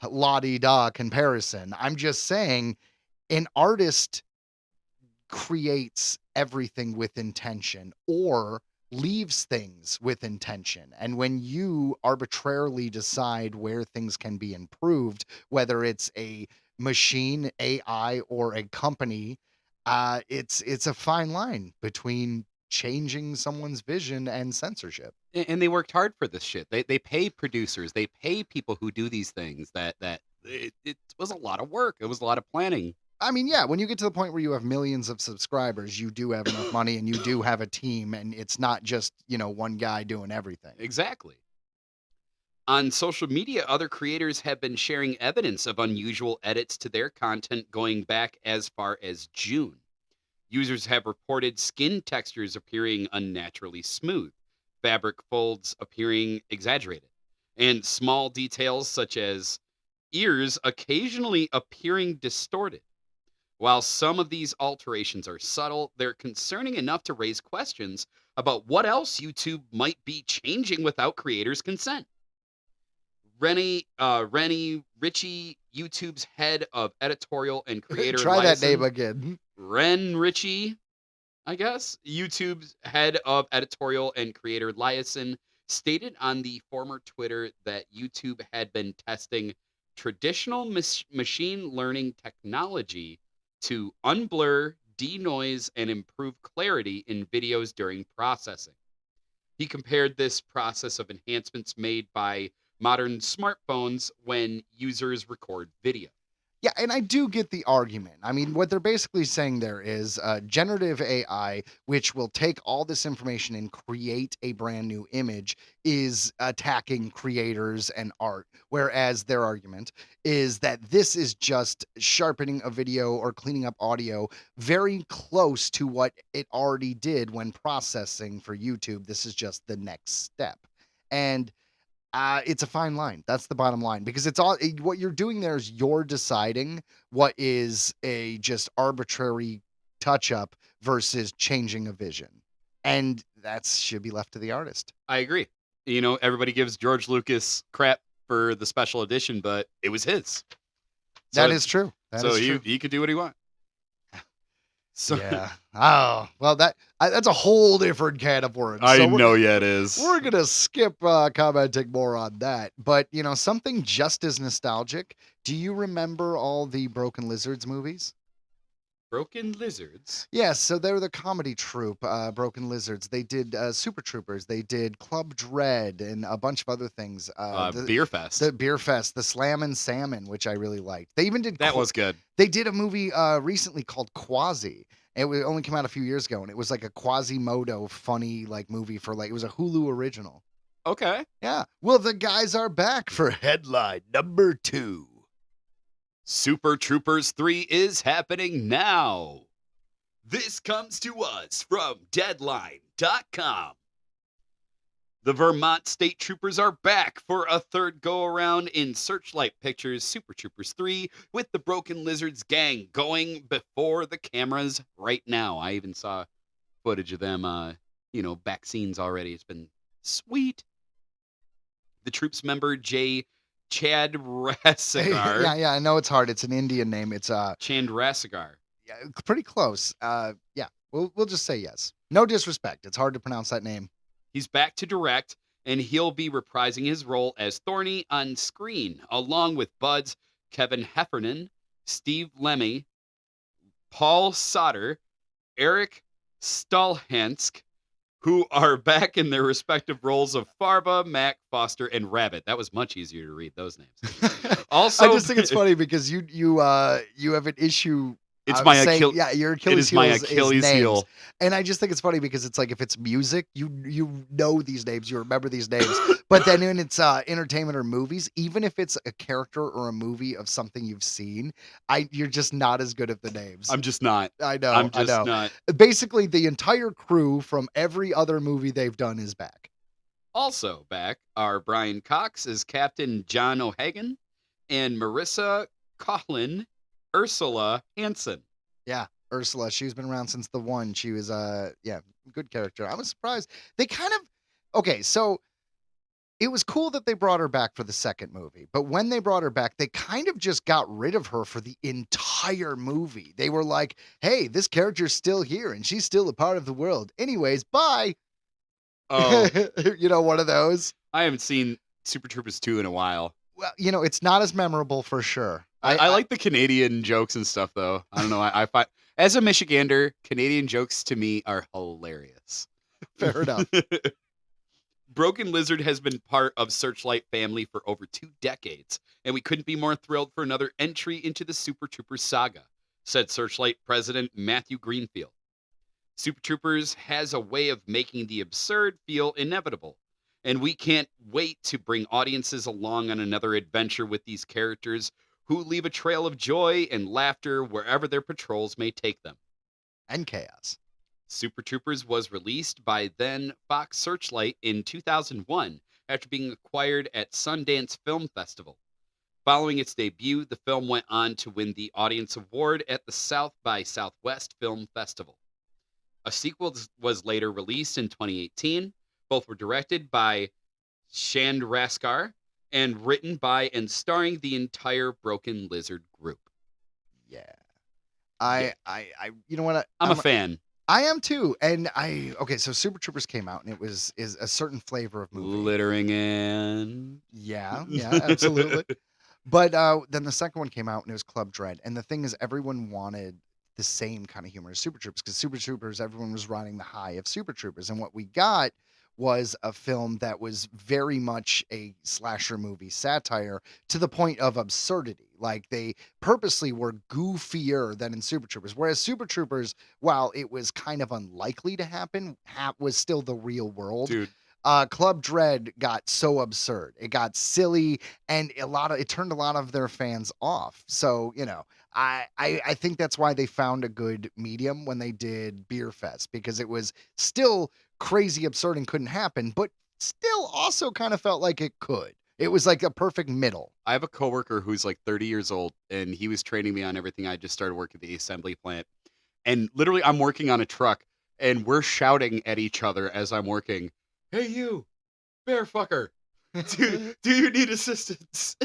la-di-da comparison, I'm just saying an artist creates everything with intention or leaves things with intention. And when you arbitrarily decide where things can be improved, whether it's a machine, AI, or a company, it's a fine line between changing someone's vision and censorship. And they worked hard for this shit. They pay producers. They pay people who do these things. It was a lot of work. It was a lot of planning. I mean, yeah, when you get to the point where you have millions of subscribers, you do have enough money and you do have a team, and it's not just, one guy doing everything. Exactly. On social media, other creators have been sharing evidence of unusual edits to their content going back as far as June. Users have reported skin textures appearing unnaturally smooth, fabric folds appearing exaggerated, and small details such as ears occasionally appearing distorted. While some of these alterations are subtle, they're concerning enough to raise questions about what else YouTube might be changing without creators' consent. Rennie Ritchie, YouTube's head of editorial and creator Try that name liaison- again. Ren Ritchie, I guess, YouTube's head of editorial and creator liaison, stated on the former Twitter that YouTube had been testing traditional machine learning technology to unblur, denoise, and improve clarity in videos during processing. He compared this process of enhancements made by modern smartphones when users record video. Yeah, and I do get the argument. I mean, what they're basically saying there is generative AI, which will take all this information and create a brand new image, is attacking creators and art. Whereas their argument is that this is just sharpening a video or cleaning up audio very close to what it already did when processing for YouTube. This is just the next step. And it's a fine line. That's the bottom line, because it's all what you're doing there is you're deciding what is a just arbitrary touch up versus changing a vision. And that should be left to the artist. I agree. Everybody gives George Lucas crap for the special edition, but it was his. That is true. That so is he true. he could do what he wants. So Yeah. Oh, well, that's a whole different can of worms. I So we're- know, yeah, it is. We're going to skip commenting more on that. But, something just as nostalgic. Do you remember all the Broken Lizards movies? Broken Lizards. Yes, so they're the comedy troupe, Broken Lizards. They did Super Troopers. They did Club Dread and a bunch of other things. Beer Fest. The Beer Fest, the Slam and Salmon, which I really liked. They even did That was good. They did a movie recently called Quasi. Only came out a few years ago, and it was like a Quasimodo funny movie for it was a Hulu original. Okay. Yeah. Well, the guys are back for headline number 2. Super Troopers 3 is happening now. This comes to us from Deadline.com. The Vermont State Troopers are back for a third go-around in Searchlight Pictures' Super Troopers 3 with the Broken Lizards gang going before the cameras right now. I even saw footage of them, back scenes already. It's been sweet. The Troops member Chad Rasagar. Yeah, I know it's hard. It's an Indian name. It's Chandrasekhar. yeah, pretty close. Yeah, we'll just say yes. No disrespect. It's hard to pronounce that name. He's back to direct, and he'll be reprising his role as Thorny on screen, along with buds Kevin Heffernan, Steve Lemmy, Paul Soder, Eric Stolhansk, who are back in their respective roles of Farba, Mac, Foster, and Rabbit. That was much easier to read those names. Also, I just think it's funny because you have an issue. It's my saying, Achilles. yeah, your It Achilles is heel my is Achilles names. heel. And I just think it's funny because it's like if it's music, you know these names, you remember these names. But then when it's entertainment or movies, even if it's a character or a movie of something you've seen, you're just not as good at the names. I'm just not. I know. I'm I just know. not. Basically, the entire crew from every other movie they've done is back. Also back are Brian Cox as Captain John O'Hagan and Marissa Coughlin, Ursula Hansen. Yeah, Ursula. She's been around since the one. She was good character. I was surprised. They kind of okay, so it was cool that they brought her back for the second movie, but when they brought her back, they kind of just got rid of her for the entire movie. They were like, "Hey, this character's still here and she's still a part of the world. Anyways, bye." Oh, One of those. I haven't seen Super Troopers 2 in a while. Well, it's not as memorable for sure. I like the Canadian jokes and stuff, though. I don't know. I find, as a Michigander, Canadian jokes to me are hilarious. Fair enough. Broken Lizard has been part of Searchlight family for over 2 decades, and we couldn't be more thrilled for another entry into the Super Troopers saga, said Searchlight President Matthew Greenfield. Super Troopers has a way of making the absurd feel inevitable, and we can't wait to bring audiences along on another adventure with these characters who leave a trail of joy and laughter wherever their patrols may take them. And chaos. Super Troopers was released by then Fox Searchlight in 2001 after being acquired at Sundance Film Festival. Following its debut, the film went on to win the Audience Award at the South by Southwest Film Festival. A sequel was later released in 2018. Both were directed by Chandrasekhar and written by and starring the entire Broken Lizard group. Yeah. I you know what? I'm a fan. I am too. And so Super Troopers came out and is a certain flavor of movie. Littering in. Yeah, absolutely. But then the second one came out and it was Club Dread. And the thing is, everyone wanted the same kind of humor as Super Troopers because Super Troopers, everyone was riding the high of Super Troopers. And what we got was a film that was very much a slasher movie satire to the point of absurdity. Like they purposely were goofier than in Super Troopers. Whereas Super Troopers, while it was kind of unlikely to happen, was still the real world. Dude. Club Dread got so absurd. It got silly and it turned a lot of their fans off. So, I think that's why they found a good medium when they did Beer Fest, because it was still crazy absurd and couldn't happen, but still also kind of felt like it could. It was like a perfect middle. I have a coworker who's like 30 years old, and he was training me on everything. I just started working at the assembly plant, and literally I'm working on a truck, and we're shouting at each other as I'm working. Hey, you, bear fucker, do you need assistance?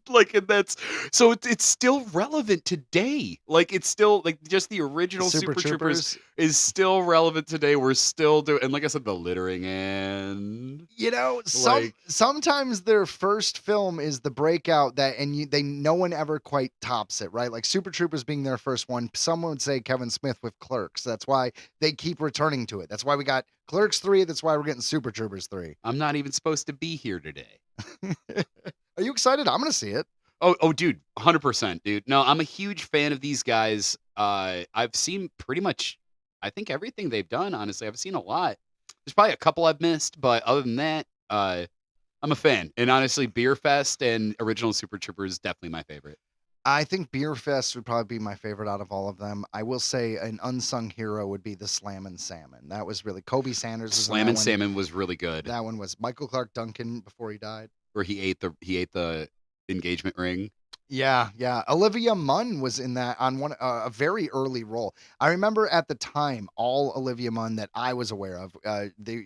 And that's so it's still relevant today. Like it's still like just the original Super Troopers is still relevant today. We're still doing, and like I said, the littering and sometimes their first film is the breakout no one ever quite tops it, right? Like Super Troopers being their first one. Someone would say Kevin Smith with Clerks. That's why they keep returning to it. That's why we got Clerks 3. That's why we're getting Super Troopers 3. I'm not even supposed to be here today. Are you excited? I'm going to see it. Oh, dude, 100%, dude. No, I'm a huge fan of these guys. I've seen pretty much, I think everything they've done, honestly. I've seen a lot. There's probably a couple I've missed, but other than that, I'm a fan. And honestly, Beer Fest and original Super Troopers, definitely my favorite. I think Beer Fest would probably be my favorite out of all of them. I will say an unsung hero would be the Slammin' Salmon. That was really Kobe Sanders. Was in that Slammin' one. Salmon was really good. That one was Michael Clark Duncan before he died. Where he ate the engagement ring. Yeah. Olivia Munn was in that on one a very early role. I remember at the time, all Olivia Munn that I was aware of,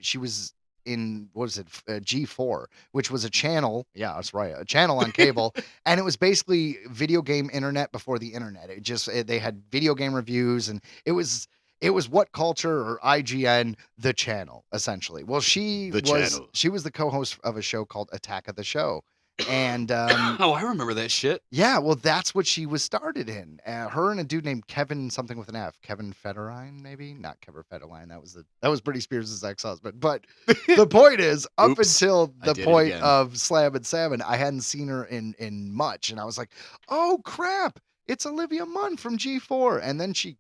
she was in what was it, G4, which was a channel. Yeah, that's right, a channel on cable, and it was basically video game internet before the internet. They had video game reviews, and it was What Culture or IGN, the channel essentially. Well, she was the co-host of a show called Attack of the Show. And Oh, I remember that shit. yeah, well, that's what she was started in. Her and a dude named Kevin something with an F, Kevin Federline, maybe not Kevin Federline. That was Britney Spears' ex-husband. But the point is, up Oops, until I the did it point again. of Slammin' Salmon, I hadn't seen her in much, and I was like, oh crap, it's Olivia Munn from G4. And then she,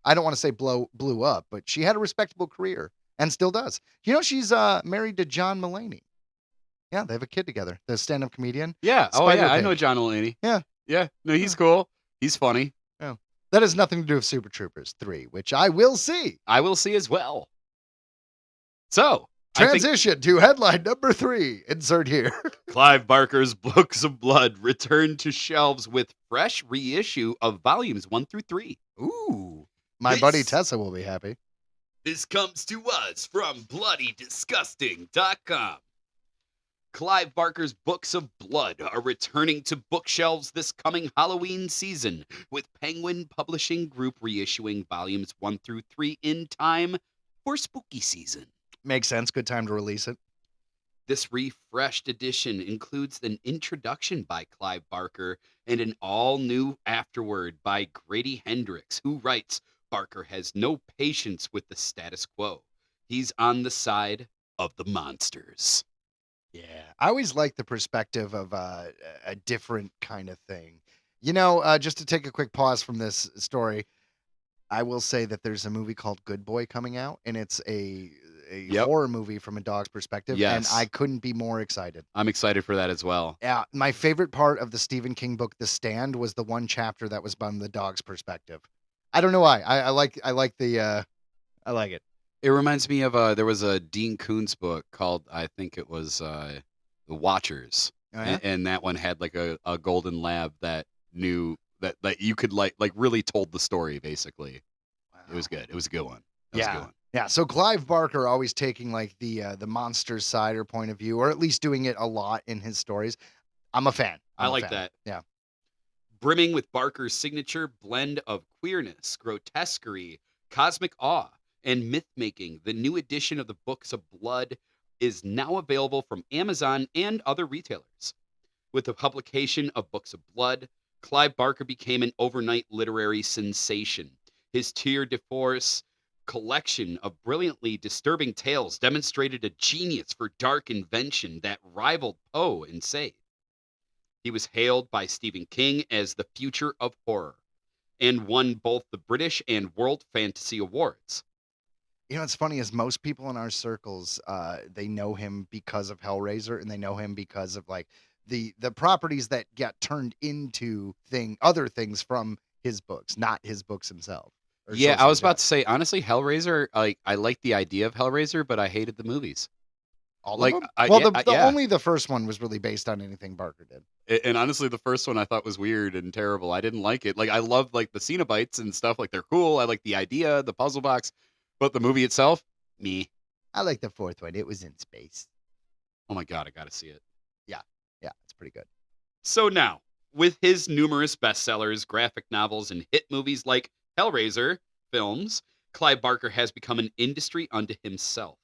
I don't want to say blew up, but she had a respectable career and still does. She's married to John Mulaney. Yeah, they have a kid together. The stand-up comedian. Yeah. Oh, Spider yeah. I Pig. know John Mulaney. Yeah. Yeah. No, he's cool. He's funny. That has nothing to do with Super Troopers 3, which I will see. I will see as well. So, I think Transition to headline number 3. Insert here. Clive Barker's Books of Blood returned to shelves with fresh reissue of volumes 1 through 3. Ooh. My This- buddy Tessa will be happy. This comes to us from bloodydisgusting.com. Clive Barker's Books of Blood are returning to bookshelves this coming Halloween season, with Penguin Publishing Group reissuing volumes 1 through 3 in time for spooky season. Makes sense. Good time to release it. This refreshed edition includes an introduction by Clive Barker and an all-new afterword by Grady Hendrix, who writes, Barker has no patience with the status quo. He's on the side of the monsters. Yeah. I always like the perspective of a different kind of thing. Just to take a quick pause from this story, I will say that there's a movie called Good Boy coming out, and it's a Yep. horror movie from a dog's perspective, Yes. and I couldn't be more excited. I'm excited for that as well. Yeah, my favorite part of the Stephen King book, The Stand, was the one chapter that was from the dog's perspective. I don't know why. I like it. It reminds me of there was a Dean Koontz book called, I think it was The Watchers, Oh, yeah? and that one had like a golden lab that knew that you could like really told the story basically. It was good. It was a good one. That was a good one. Yeah, so Clive Barker always taking like the monster side or point of view, or at least doing it a lot in his stories. I'm a fan. I like that. Yeah. Brimming with Barker's signature blend of queerness, grotesquerie, cosmic awe, and myth-making, the new edition of the Books of Blood is now available from Amazon and other retailers. With the publication of Books of Blood, Clive Barker became an overnight literary sensation. His tour de force collection of brilliantly disturbing tales demonstrated a genius for dark invention that rivaled Poe and Sade. He was hailed by Stephen King as the future of horror and won both the British and World Fantasy Awards. What's funny is most people in our circles, they know him because of Hellraiser, and they know him because of like the properties that get turned into other things from his books, not his books himself. Yeah, I was about to say, honestly, Hellraiser, I like the idea of Hellraiser, but I hated the movies. all like, of them. I- Well, yeah, yeah. only the first one was really based on anything Barker did. And honestly, the first one I thought was weird and terrible. I didn't like it. Like, I loved like the Cenobites and stuff. Like, they're cool. I like the idea, the puzzle box, but the movie itself, me. I like the fourth one. It was in space. Oh my God, I gotta see it. Yeah, it's pretty good. So now, with his numerous bestsellers, graphic novels, and hit movies like Hellraiser films, Clive Barker has become an industry unto himself.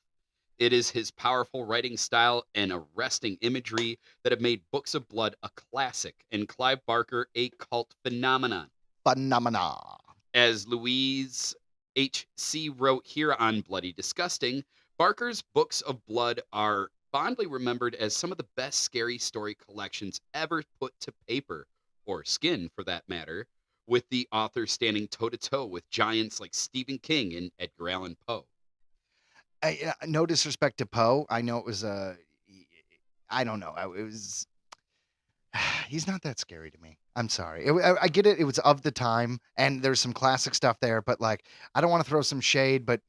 It is his powerful writing style and arresting imagery that have made Books of Blood a classic and Clive Barker a cult phenomenon. Phenomena. As Louise H.C. wrote here on Bloody Disgusting, Barker's Books of Blood are fondly remembered as some of the best scary story collections ever put to paper, or skin for that matter, with the author standing toe-to-toe with giants like Stephen King and Edgar Allan Poe. No disrespect to Poe. I know it was I don't know. It was. He's not that scary to me. I'm sorry. I get it. It was of the time, and there's some classic stuff there, but like, I don't want to throw some shade, but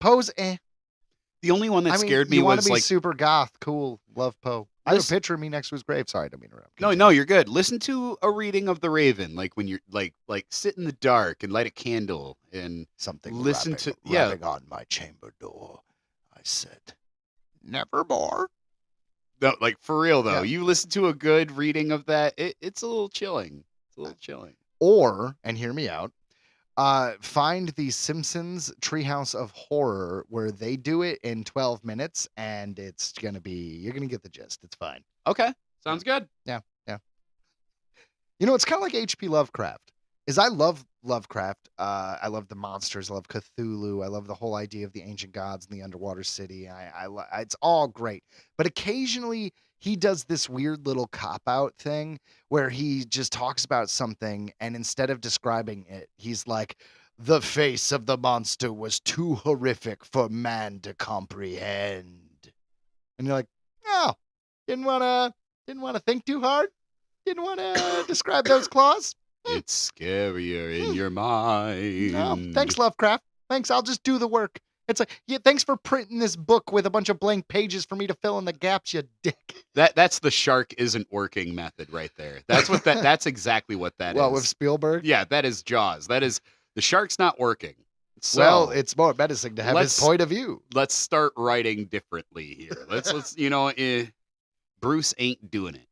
Poe's The only one that I mean, scared me you want was to be like, super goth, cool, love Poe. I have a Listen- picture of me next to his grave. Sorry, I don't mean to interrupt. no, you're good. Listen to a reading of The Raven, like when you're like sit in the dark and light a candle and Something listen rapping on my chamber door. I said, nevermore. no, like for real though. Yeah. You listen to a good reading of that, it's a little chilling. It's a little chilling. Or, and hear me out, find the Simpsons Treehouse of Horror where they do it in 12 minutes, and it's gonna be you're gonna get the gist. It's fine. Okay, sounds good. You know, it's kind of like H.P. Lovecraft. I love Lovecraft. I love the monsters. I love Cthulhu. I love the whole idea of the ancient gods and the underwater city. It's all great. But occasionally he does this weird little cop-out thing where he just talks about something, and instead of describing it, he's like, the face of the monster was too horrific for man to comprehend. And you're like, oh, didn't want to think too hard? Didn't want to describe those claws? It's scarier in your mind. No, thanks, Lovecraft. Thanks, I'll just do the work. It's like, yeah, thanks for printing this book with a bunch of blank pages for me to fill in the gaps, you dick. That's the shark isn't working method right there. That's what that's exactly what that is. Well, with Spielberg? Yeah, that is Jaws. That is the shark's not working. So, Well, it's more menacing to have his let's- point of view. let's start writing differently here. Let's Bruce ain't doing it.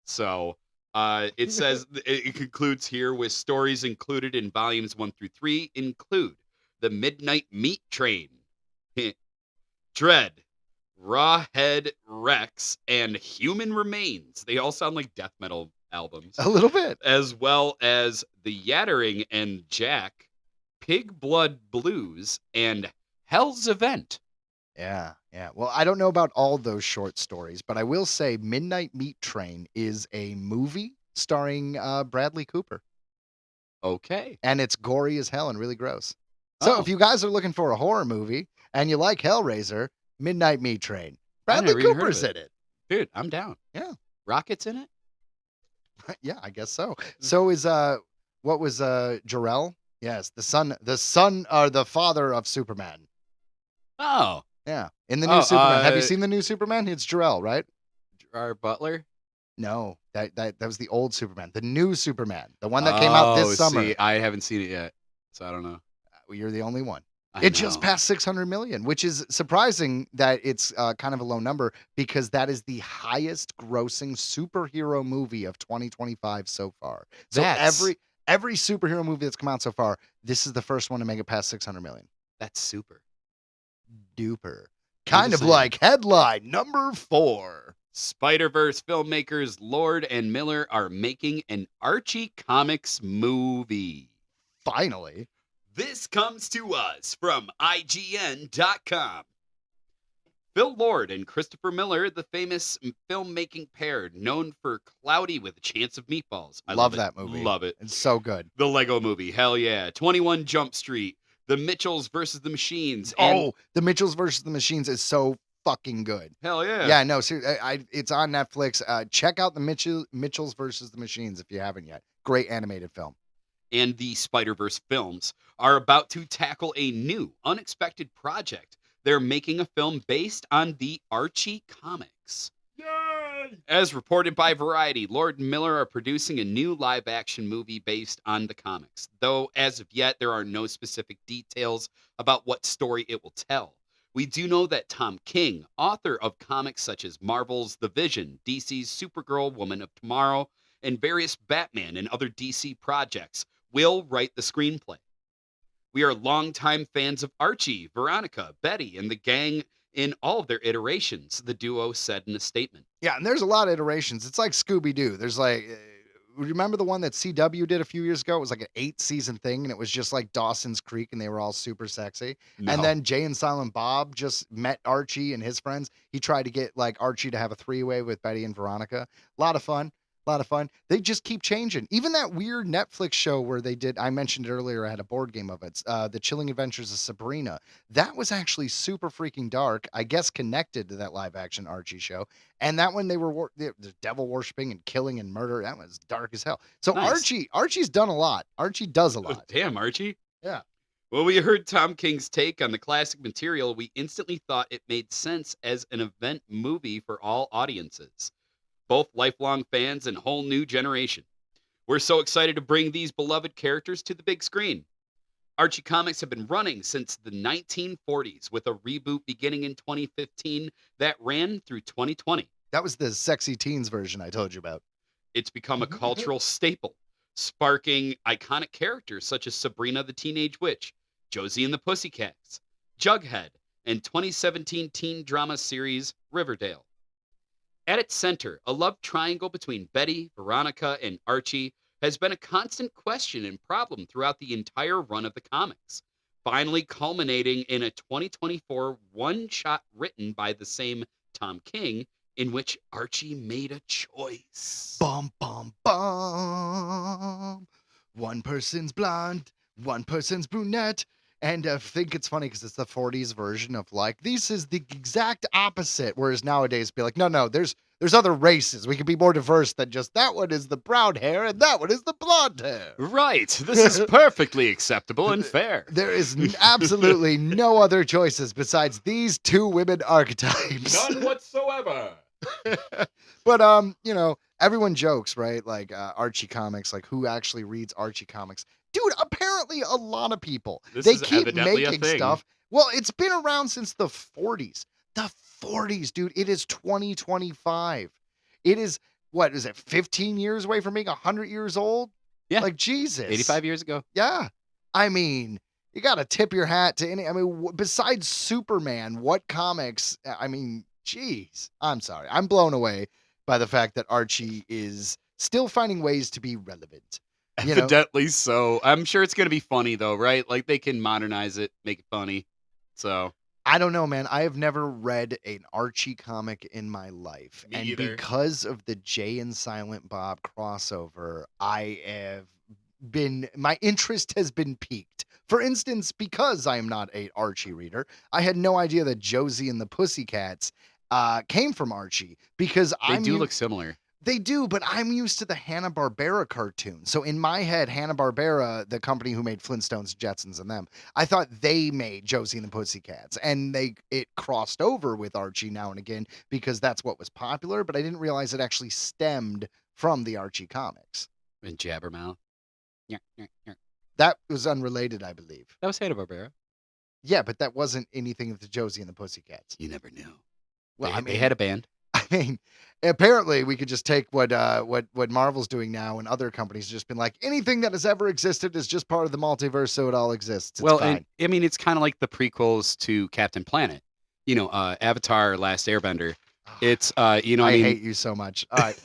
So it says it concludes here with stories included in volumes 1 through 3 include The Midnight Meat Train, Dread, Rawhead Rex, and Human Remains. They all sound like death metal albums. A little bit. As well as The Yattering and Jack, Pig Blood Blues, and Hell's Event. Yeah. Well, I don't know about all those short stories, but I will say Midnight Meat Train is a movie starring Bradley Cooper. Okay. And it's gory as hell and really gross. So Oh. if you guys are looking for a horror movie and you like Hellraiser, Midnight Meat Train. Bradley never even heard Cooper's of in it. Dude, I'm down. Yeah. Rockets in it? Yeah, I guess so. So is what was Jor-El? Yes, the father of Superman. Oh. Yeah, in the new Oh, Superman. Have you seen the new Superman? It's Jor-El, right? Gerard Butler? No, that was the old Superman. The new Superman, the one that came out this summer. See, I haven't seen it yet, so I don't know. Well, you're the only one. I It just know. passed 600 million, which is surprising that it's kind of a low number because that is the highest grossing superhero movie of 2025 so far. So That's- every superhero movie that's come out so far, this is the first one to make it past 600 million. That's super. Duper. Kind of saying. like headline number 4. Spider-Verse filmmakers Lord and Miller are making an Archie Comics movie. Finally. This comes to us from IGN.com. Phil Lord and Christopher Miller, the famous filmmaking pair known for Cloudy with a Chance of Meatballs. I Love it. that movie. Love it. It's so good. The Lego Movie, hell yeah. 21 Jump Street, The Mitchells versus the Machines. And The Mitchells versus the Machines is so fucking good. hell yeah. Yeah, no, it's on Netflix. Check out the Mitchells versus the Machines if you haven't yet. Great animated film. And the Spider-Verse films are about to tackle a new, unexpected project. They're making a film based on the Archie comics. Yay! As reported by Variety, Lord and Miller are producing a new live-action movie based on the comics, though as of yet there are no specific details about what story it will tell. We do know that Tom King, author of comics such as Marvel's The Vision, DC's Supergirl, Woman of Tomorrow, and various Batman and other DC projects, will write the screenplay. We are longtime fans of Archie, Veronica, Betty, and the gang in all of their iterations, the duo said in a statement. Yeah, and there's a lot of iterations. It's like Scooby-Doo. There's like, remember the one that CW did a few years ago? It was like an 8-season thing, and it was just like Dawson's Creek, and they were all super sexy. No. And then Jay and Silent Bob just met Archie and his friends. He tried to get like Archie to have a 3-way with Betty and Veronica. A lot of fun. A lot of fun. They just keep changing. Even that weird Netflix show where they did, I mentioned it earlier, I had a board game of it, The Chilling Adventures of Sabrina. That was actually super freaking dark, I guess connected to that live action Archie show. And that one, they were the devil worshipping and killing and murder. That was dark as hell. So Nice. Archie's done a lot. Archie does a lot. Damn, Archie. Yeah. When we heard Tom King's take on the classic material, we instantly thought it made sense as an event movie for all audiences, both lifelong fans and whole new generation. We're so excited to bring these beloved characters to the big screen. Archie comics have been running since the 1940s, with a reboot beginning in 2015 that ran through 2020. That was the sexy teens version I told you about. It's become a cultural staple, sparking iconic characters such as Sabrina the Teenage Witch, Josie and the Pussycats, Jughead, and 2017 teen drama series Riverdale. At its center, a love triangle between Betty, Veronica, and Archie has been a constant question and problem throughout the entire run of the comics, finally culminating in a 2024 one-shot written by the same Tom King, in which Archie made a choice. Bum, bum, bum. One person's blonde, one person's brunette. And I think it's funny because it's the 40s version of like, this is the exact opposite. Whereas nowadays, be like, no, there's other races. We can be more diverse than just that one is the brown hair and that one is the blonde hair. Right. This is perfectly acceptable and fair. There is absolutely no other choices besides these two women archetypes. None whatsoever. But everyone jokes, right? Like Archie comics, like who actually reads Archie comics? Dude, apparently a lot of people. This They is keep evidently a making thing. stuff. Well, it's been around since the 40s. The 40s, dude. It is 2025. It is, what is it, 15 years away from being 100 years old? Yeah. Like, Jesus. 85 years ago. Yeah. I mean, you got to tip your hat to any, besides Superman, what comics, geez, I'm sorry. I'm blown away by the fact that Archie is still finding ways to be relevant. You know? Evidently so. I'm sure it's going to be funny, though, right? Like, they can modernize it, make it funny. So, I don't know, man. I have never read an Archie comic in my life. Me and either. because of the Jay and Silent Bob crossover, my interest has been piqued. For instance, because I am not an Archie reader, I had no idea that Josie and the Pussycats came from Archie because they do look similar. They do, but I'm used to the Hanna-Barbera cartoon. So in my head, Hanna-Barbera, the company who made Flintstones, Jetsons, and them, I thought they made Josie and the Pussycats. And it crossed over with Archie now and again because that's what was popular, but I didn't realize it actually stemmed from the Archie comics. And Jabbermouth. That That was unrelated, I believe. was Hanna-Barbera. Yeah, but that wasn't anything with the Josie and the Pussycats. You never knew. Well, They had a band. I mean, apparently we could just take what Marvel's doing now and other companies have just been like, anything that has ever existed is just part of the multiverse, so it all exists. It's fine. And, it's kind of like the prequels to Captain Planet. Avatar: Last Airbender. It's I hate you so much. All right,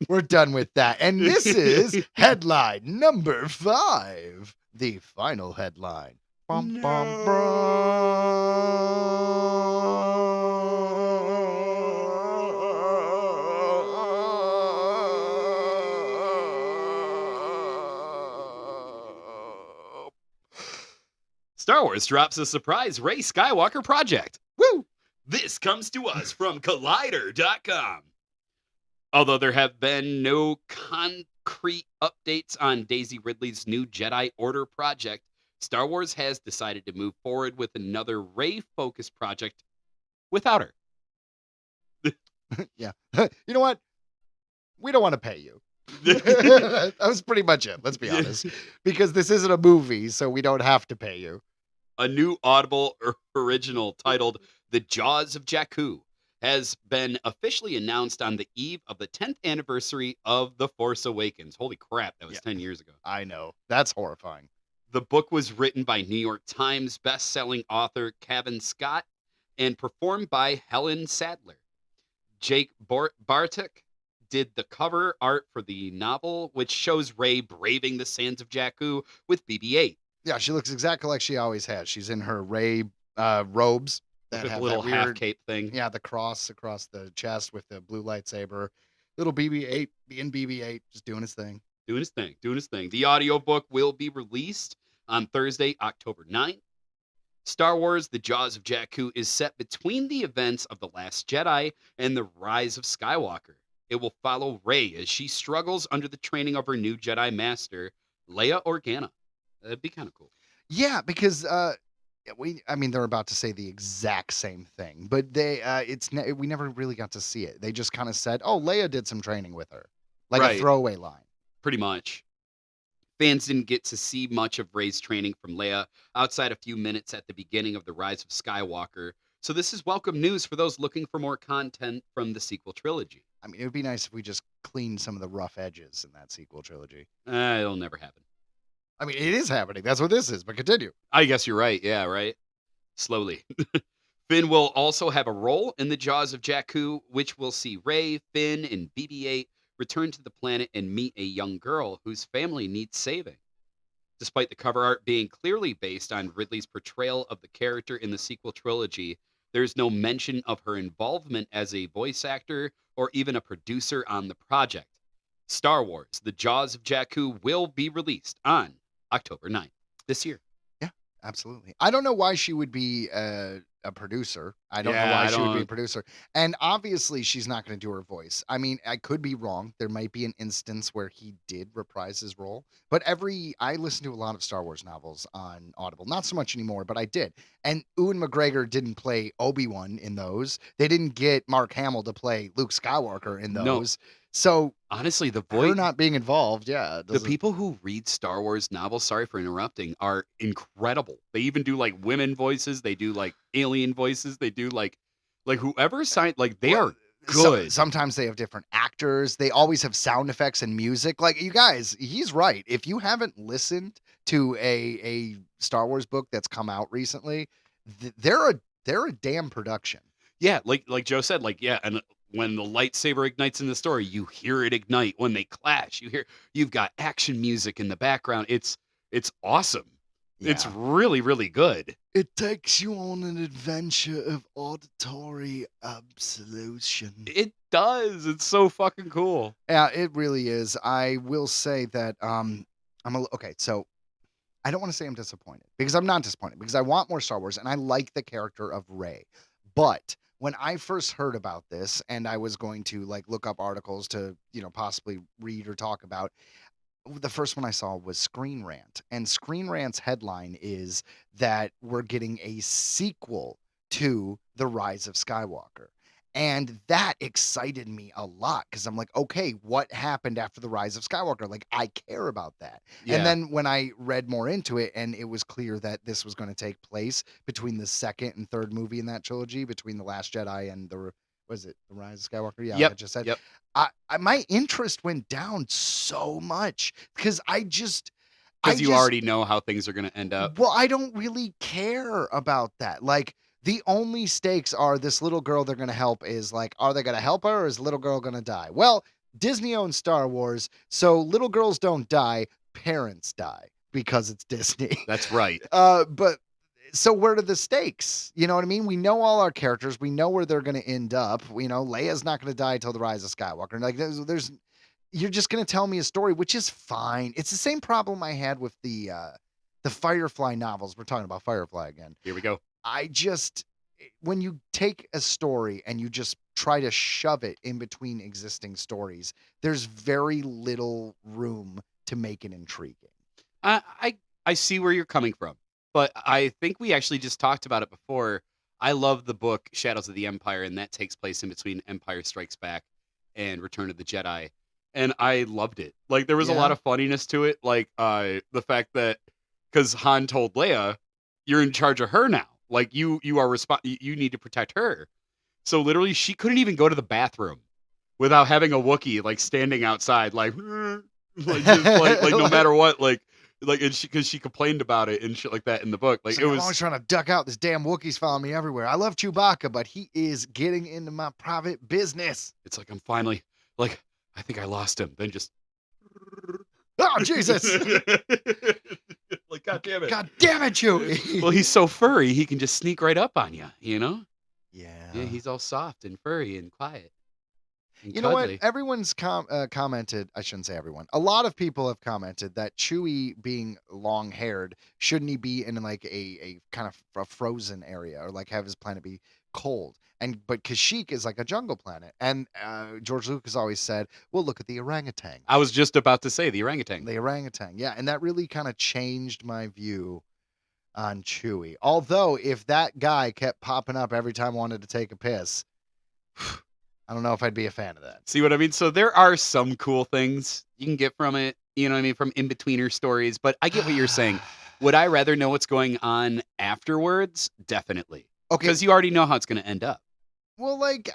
we're done with that. And this is headline number 5, the final headline. Bum, bum, Star Wars drops a surprise Ray Skywalker project. Woo! This comes to us from Collider.com. Although there have been no concrete updates on Daisy Ridley's new Jedi Order project, Star Wars has decided to move forward with another Rey-focused project without her. Yeah. You know what? We don't want to pay you. That was pretty much it. Let's be honest. Because this isn't a movie, so we don't have to pay you. A new Audible original titled The Jaws of Jakku has been officially announced on the eve of the 10th anniversary of The Force Awakens. Holy crap, that was 10 years ago. I know. That's horrifying. The book was written by New York Times best-selling author Kevin Scott and performed by Helen Sadler. Jake Bartik did the cover art for the novel, which shows Rey braving the sands of Jakku with BB-8. Yeah, she looks exactly like she always has. She's in her Rey robes that With have a little that half weird, cape thing. yeah, the cross across the chest with the blue lightsaber. Little BB-8 being BB-8, just doing his thing. Doing his thing. The audiobook will be released on Thursday, October 9th. Star Wars The Jaws of Jakku is set between the events of The Last Jedi and The Rise of Skywalker. It will follow Rey as she struggles under the training of her new Jedi Master, Leia Organa. That'd be kind of cool. Yeah, because they're about to say the exact same thing, but we never really got to see it. They just kind of said, "Oh, Leia did some training with her," like Right. a throwaway line. Pretty much. Fans didn't get to see much of Rey's training from Leia outside a few minutes at the beginning of The Rise of Skywalker, so this is welcome news for those looking for more content from the sequel trilogy. I mean, it would be nice if we just cleaned some of the rough edges in that sequel trilogy. It'll never happen. I mean, it is happening. That's what this is, but continue. I guess you're right. Yeah, right. Slowly. Finn will also have a role in the Jaws of Jakku, which will see Rey, Finn, and BB-8 return to the planet and meet a young girl whose family needs saving. Despite the cover art being clearly based on Ridley's portrayal of the character in the sequel trilogy, there's no mention of her involvement as a voice actor or even a producer on the project. Star Wars The Jaws of Jakku will be released on October 9th this year. Yeah, absolutely. I don't know why she would be a producer. I don't know why she would be a producer. And obviously, she's not going to do her voice. I mean, I could be wrong. There might be an instance where he did reprise his role. But I listen to a lot of Star Wars novels on Audible. Not so much anymore, but I did. And Ewan McGregor didn't play Obi-Wan in those. They didn't get Mark Hamill to play Luke Skywalker in those. So honestly, the her not being involved, yeah. The people who read Star Wars novels, sorry for interrupting, are incredible. They even do like women voices. They do like alien voices. They do like whoever signed, like they are good. Sometimes they have different actors. They always have sound effects and music. Like, you guys, he's right. If you haven't listened to a Star Wars book that's come out recently, they're a damn production. Yeah, like Joe said, and when the lightsaber ignites in the story, you hear it ignite. When they clash, you've got action music in the background. It's awesome. Yeah. It's really, really good. It takes you on an adventure of auditory absolution. It does. It's so fucking cool. Yeah, it really is. I will say that okay, so I don't want to say I'm disappointed, because I'm not disappointed, because I want more Star Wars and I like the character of Rey. But when I first heard about this and I was going to look up articles to, possibly read or talk about, the first one I saw was Screen Rant. And Screen Rant's headline is that we're getting a sequel to The Rise of Skywalker. And that excited me a lot, because I'm like, okay, what happened after The Rise of Skywalker? Like, I care about that. Yeah. And then when I read more into it, and it was clear that this was going to take place between the second and third movie in that trilogy, between The Last Jedi and The Rise of Skywalker? Yeah, yep. I just said. Yep. My interest went down so much, because because you already know how things are going to end up. Well, I don't really care about that. Like, the only stakes are this little girl they're going to help is are they going to help her, or is the little girl going to die? Well, Disney owns Star Wars, so little girls don't die, parents die, because it's Disney. That's right. But so where are the stakes? You know what I mean? We know all our characters. We know where they're going to end up. Leia's not going to die till The Rise of Skywalker. Like, there's you're just going to tell me a story, which is fine. It's the same problem I had with the Firefly novels. We're talking about Firefly again. Here we go. When you take a story and you just try to shove it in between existing stories, there's very little room to make it intriguing. I see where you're coming from, but I think we actually just talked about it before. I love the book Shadows of the Empire, and that takes place in between Empire Strikes Back and Return of the Jedi. And I loved it. Like, there was a lot of funniness to it. Like, the fact that, because Han told Leia, you're in charge of her now. Like, you are you need to protect her. So literally, she couldn't even go to the bathroom without having a Wookiee standing outside, just, no matter what, because she complained about it and shit like that in the book. Like, I'm always trying to duck out. This damn Wookiee's following me everywhere. I love Chewbacca, but he is getting into my private business. It's like, I'm finally I think I lost him. Then just, oh Jesus! God damn it! God damn it, Chewie! Well, he's so furry, he can just sneak right up on you. Yeah. Yeah, he's all soft and furry and quiet. And You know what? cuddly. Everyone's commented. I shouldn't say everyone. A lot of people have commented that Chewie, being long-haired, shouldn't he be in like a kind of a frozen area, or like have his planet be cold? But Kashyyyk is like a jungle planet, and George Lucas always said, "Well, look at the orangutan." I was just about to say the orangutan. The orangutan, yeah, and that really kind of changed my view on Chewie. Although, if that guy kept popping up every time I wanted to take a piss, I don't know if I'd be a fan of that. See what I mean? So there are some cool things you can get from it, you know what I mean, from in-betweener stories, but I get what you're saying. Would I rather know what's going on afterwards? Definitely. Okay, Because you already know how it's going to end up. well, like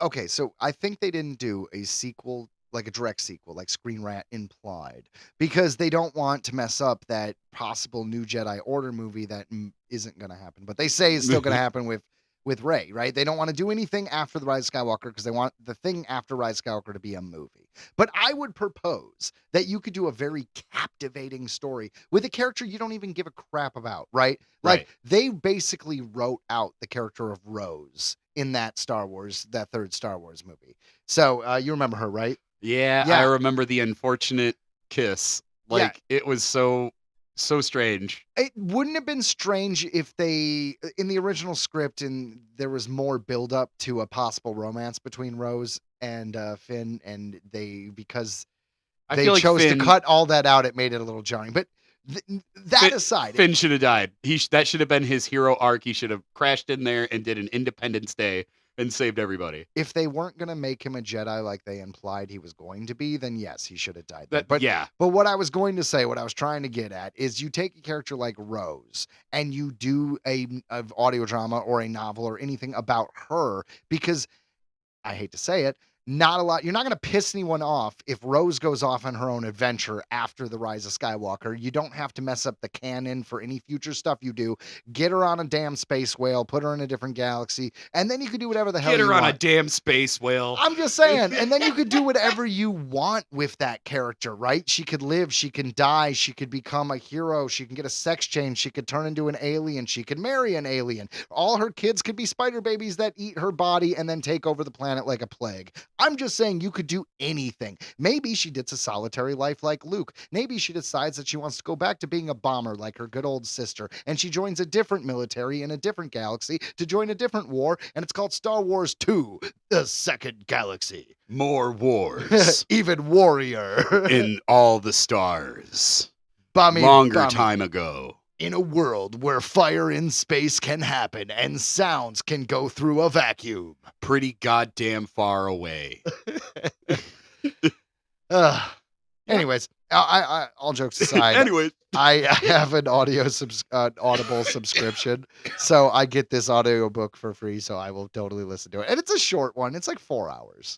okay, so I think they didn't do a sequel, like a direct sequel, like Screen Rant implied, because they don't want to mess up that possible new Jedi Order movie that isn't going to happen, but they say is still going to happen with Rey, right? They don't want to do anything after the Rise of Skywalker because they want the thing after Rise of Skywalker to be a movie. But I would propose that you could do a very captivating story with a character you don't even give a crap about, right? Like Right. they basically wrote out the character of Rose in that third Star Wars movie. So you remember her, right? Yeah, Yeah. I remember the unfortunate kiss. Like, it was so strange. It wouldn't have been strange if they, in the original script, and there was more build up to a possible romance between Rose and Finn, and because I they feel like chose Finn, to cut all that out, it made it a little jarring. But that Finn- aside, Finn should have died. That should have been his hero arc. He should have crashed in there and did an Independence Day and saved everybody. if they weren't going to make him a Jedi like they implied he was going to be, then yes, he should have died. There. But yeah, But what I was going to say, what I was trying to get at, is you take a character like Rose and you do a audio drama or a novel or anything about her, because I hate to say it, not a lot. You're not going to piss anyone off if Rose goes off on her own adventure after the Rise of Skywalker. You don't have to mess up the canon for any future stuff you do. Get her on a damn space whale, put her in a different galaxy, and then you can do whatever the hell get you her on want. a damn space whale. I'm just saying. And then you could do whatever you want with that character, right? She could live, she can die, she could become a hero, she can get a sex change, she could turn into an alien, she could marry an alien. All her kids could be spider babies that eat her body and then take over the planet like a plague. I'm just saying you could do anything. Maybe she gets a solitary life like Luke. Maybe she decides that she wants to go back to being a bomber like her good old sister, and she joins a different military in a different galaxy to join a different war, and it's called Star Wars 2, The Second Galaxy. More wars Even warrior. in all the stars. Bummy, Longer bummy. time ago. In a world where fire in space can happen and sounds can go through a vacuum. Pretty goddamn far away. Anyways, I all jokes aside, Anyway, I have an Audible subscription, so I get this audiobook for free, so I will totally listen to it. And it's a short one. It's like 4 hours.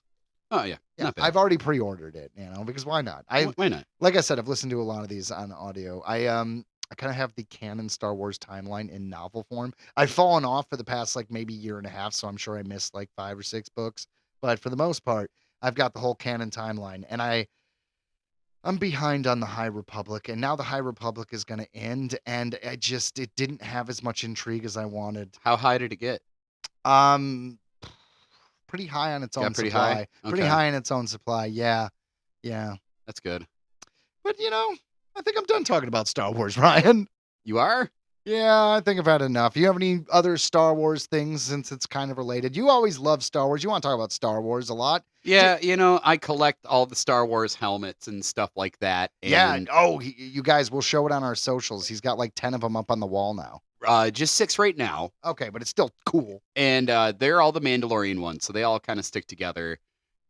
oh yeah, Yeah, not bad. I've already pre-ordered it, because why not? Why not? Like I said, I've listened to a lot of these on audio. I kind of have the canon Star Wars timeline in novel form. I've fallen off for the past like maybe year and a half, so I'm sure I missed like 5 or 6 books. But for the most part, I've got the whole canon timeline, and I'm behind on the High Republic, and now the High Republic is going to end, and it didn't have as much intrigue as I wanted. How high did it get? Pretty high on its Yeah, own pretty supply. high? Pretty Okay. high in its own supply. Yeah. That's good. But I think I'm done talking about Star Wars, Ryan. You are? Yeah, I think I've had enough. You have any other Star Wars things, since it's kind of related? You always love Star Wars. You want to talk about Star Wars a lot. Yeah, I collect all the Star Wars helmets and stuff like that. Yeah. And Oh, you guys, we'll show it on our socials. He's got like 10 of them up on the wall now. just 6 right now. Okay, but it's still cool. And they're all the Mandalorian ones, so they all kind of stick together.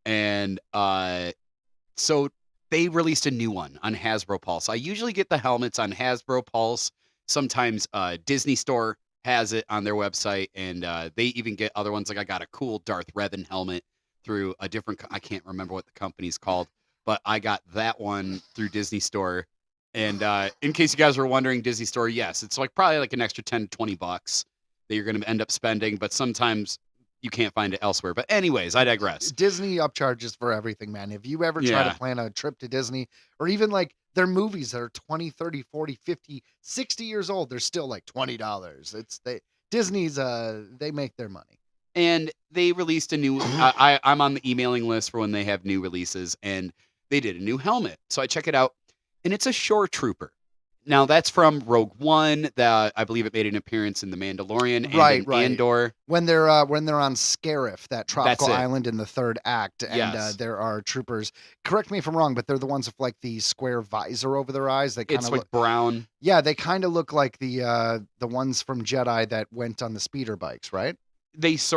And so they released a new one on Hasbro Pulse. I usually get the helmets on Hasbro Pulse. Sometimes Disney Store has it on their website, and they even get other ones. Like I got a cool Darth Revan helmet through a different, I can't remember what the company's called, but I got that one through Disney Store. And in case you guys were wondering, Disney Store, yes, it's like probably like an extra 10 to 20 bucks that you're going to end up spending, but sometimes you can't find it elsewhere. But anyways, I digress. Disney upcharges for everything, man. If you ever try Yeah. to plan a trip to Disney, or even like their movies that are 20, 30, 40, 50, 60 years old, they're still like $20. Disney's they make their money. And they released a new. I'm on the emailing list for when they have new releases, and they did a new helmet. So I check it out, and it's a Shore Trooper. Now that's from Rogue One. That I believe it made an appearance in The Mandalorian and Right, in right. Andor. When they're on Scarif, that tropical it. island in the third act, and Yes. there are troopers. Correct me if I'm wrong, but they're the ones with like the square visor over their eyes. They kind It's of like look, brown. yeah, they kind of look like the ones from Jedi that went on the speeder bikes, right?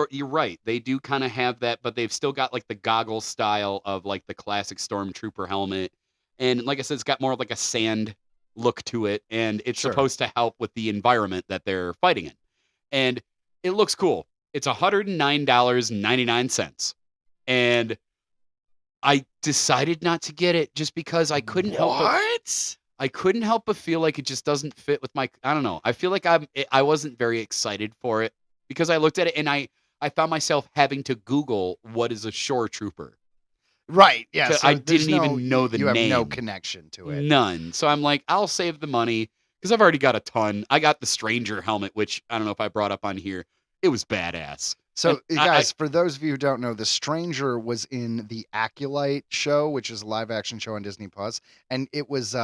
You're right. They do kind of have that, but they've still got like the goggle style of like the classic Stormtrooper helmet. And like I said, it's got more of like a sand look to it, and it's Sure. supposed to help with the environment that they're fighting in. And it looks cool. It's $109.99. And I decided not to get it just because I couldn't help but feel like it just doesn't fit with my, I don't know. I feel like I wasn't very excited for it because I looked at it and I found myself having to Google what is a Shore Trooper. Right. Yeah. So I there's didn't even know the You have no name. connection to it. None. So I'm like, I'll save the money because I've already got a ton. I got the Stranger helmet, which I don't know if I brought up on here. It was badass. So, And guys, for those of you who don't know, The Stranger was in the Acolyte show, which is a live-action show on Disney Plus, and it was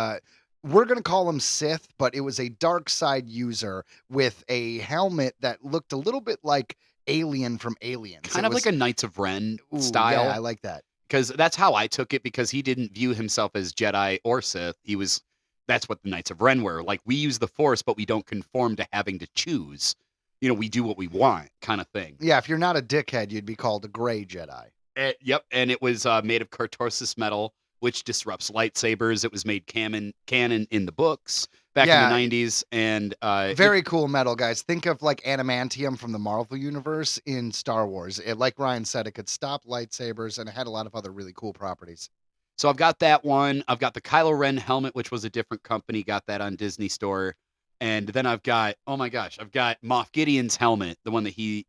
we're gonna call him Sith, but it was a dark side user with a helmet that looked a little bit like Alien from Aliens. kind of like a Knights of Ren Ooh, style. Yeah, I like that. Because that's how I took it, because he didn't view himself as Jedi or Sith. That's what the Knights of Ren were. Like, we use the Force, but we don't conform to having to choose. You know, we do what we want, kind of thing. Yeah, if you're not a dickhead, you'd be called a gray Jedi. Yep, and it was made of cartosis metal, which disrupts lightsabers. It was made canon in the books back Yeah. in the 90s. And Very cool metal, guys. Think of like adamantium from the Marvel Universe in Star Wars. Like Ryan said, it could stop lightsabers, and it had a lot of other really cool properties. So I've got that one. I've got the Kylo Ren helmet, which was a different company. Got that on Disney Store. And then I've got, oh my gosh, I've got Moff Gideon's helmet, the one that he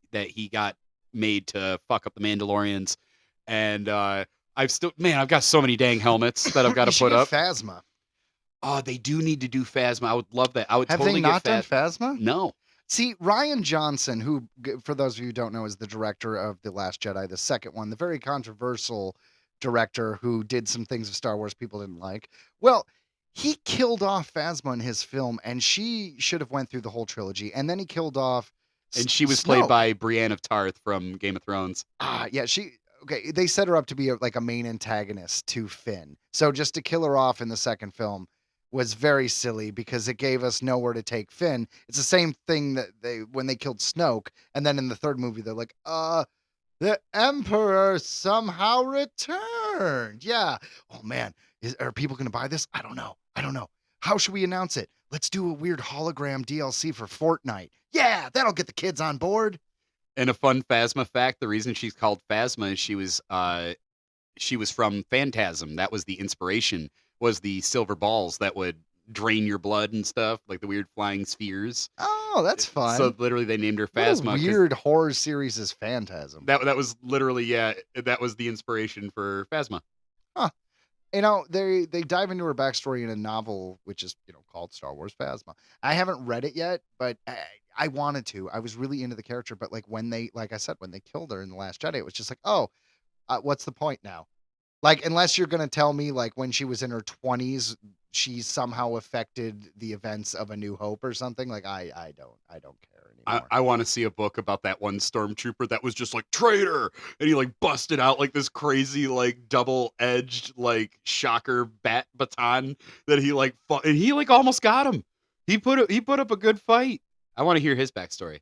got made to fuck up the Mandalorians. And I've got so many dang helmets that I've got You to should put up. get Phasma. Oh, they do need to do Phasma. I would love that. I would Have totally they not done get Phasma? No. See, Ryan Johnson, who, for those of you who don't know, is the director of The Last Jedi, the second one, the very controversial director who did some things of Star Wars people didn't like. Well, he killed off Phasma in his film, and she should have went through the whole trilogy. And then he killed off, And she was played Snoke. by Brienne of Tarth from Game of Thrones. Yeah, okay, they set her up to be like a main antagonist to Finn. So just to kill her off in the second film was very silly because it gave us nowhere to take Finn. It's the same thing that when they killed Snoke, and then in the third movie they're like, the Emperor somehow returned. Yeah. Oh man, are people gonna buy this? I don't know. How should we announce it? Let's do a weird hologram DLC for Fortnite. Yeah, that'll get the kids on board. And a fun Phasma fact: the reason she's called Phasma is she was from Phantasm. That was the inspiration. Was the silver balls that would drain your blood and stuff, like the weird flying spheres. Oh, that's fun. So literally, they named her What Phasma. a 'cause weird horror series is Phantasm. That was literally, yeah. That was the inspiration for Phasma. You know, they dive into her backstory in a novel, which is called Star Wars Phasma. I haven't read it yet, but I wanted to. I was really into the character, but like I said, when they killed her in The Last Jedi, it was just like, oh, what's the point now? Like, unless you're gonna tell me like when she was in her 20s, she somehow affected the events of A New Hope or something. Like, I don't care anymore. I want to see a book about that one stormtrooper that was just like traitor, and he like busted out like this crazy like double-edged like shocker bat baton that he like fought, and he like almost got him. He put up a good fight. I want to hear his backstory.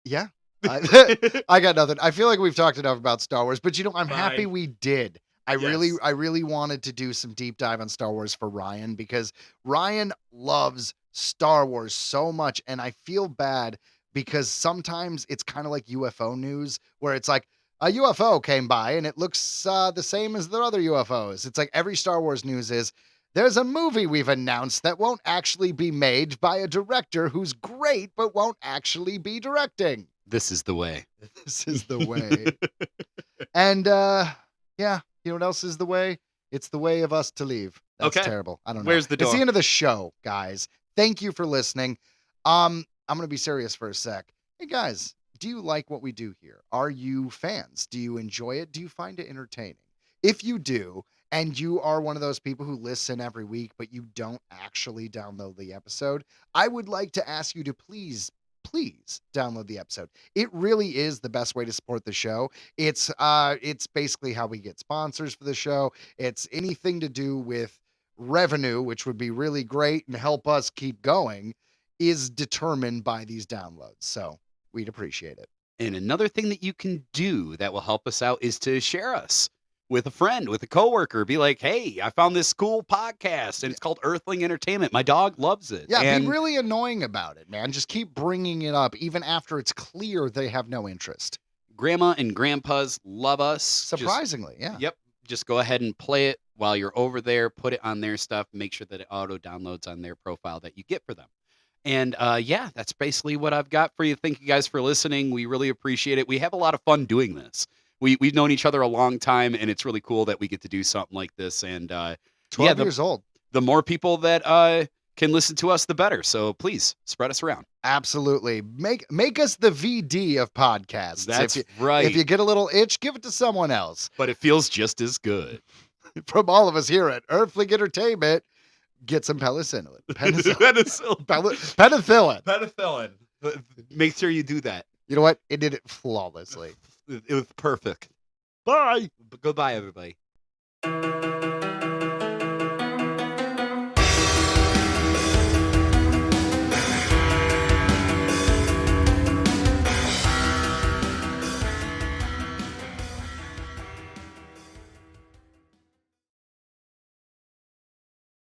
Yeah. I got nothing. I feel like we've talked enough about Star Wars, but I'm happy Fine. we did. I Yes. really wanted to do some deep dive on Star Wars for Ryan because Ryan loves Star Wars so much, and I feel bad because sometimes it's kind of like UFO news where it's like a UFO came by and it looks the same as the other UFOs. It's like every Star Wars news is there's a movie we've announced that won't actually be made by a director who's great but won't actually be directing. This is the way. This is the way. And yeah, you know what else is the way? It's the way of us to leave. That's Okay. terrible. I don't know. Where's the It's door? the end of the show, guys. Thank you for listening. I'm gonna be serious for a sec. Hey guys, Do you like what we do here? Are you fans? Do you enjoy it? Do you find it entertaining? If you do, and you are one of those people who listen every week, but you don't actually download the episode, I would like to ask you to please download the episode. It really is the best way to support the show. It's basically how we get sponsors for the show. It's anything to do with revenue, which would be really great and help us keep going, is determined by these downloads. So we'd appreciate it. And another thing that you can do that will help us out is to share us with a friend, with a coworker. Be like, hey, I found this cool podcast and it's called Earthling Entertainment. My dog loves it. Yeah, and be really annoying about it, man. Just keep bringing it up, even after it's clear they have no interest. Grandma and grandpas love us. Surprisingly, yeah. Yep. Just go ahead and play it while you're over there. Put it on their stuff. Make sure that it auto downloads on their profile that you get for them. And yeah, that's basically what I've got for you. Thank you guys for listening. We really appreciate it. We have a lot of fun doing this. We've known each other a long time, and it's really cool that we get to do something like this. And 12 years old. The more people that can listen to us, the better. So please spread us around. Absolutely. Make us the VD of podcasts. That's right. If you get a little itch, give it to someone else. But it feels just as good. From all of us here at Earthling Entertainment, get some penicillin. Penicillin. Penicillin. Make sure you do that. You know what? It did it flawlessly. It was perfect. Bye. Goodbye, everybody.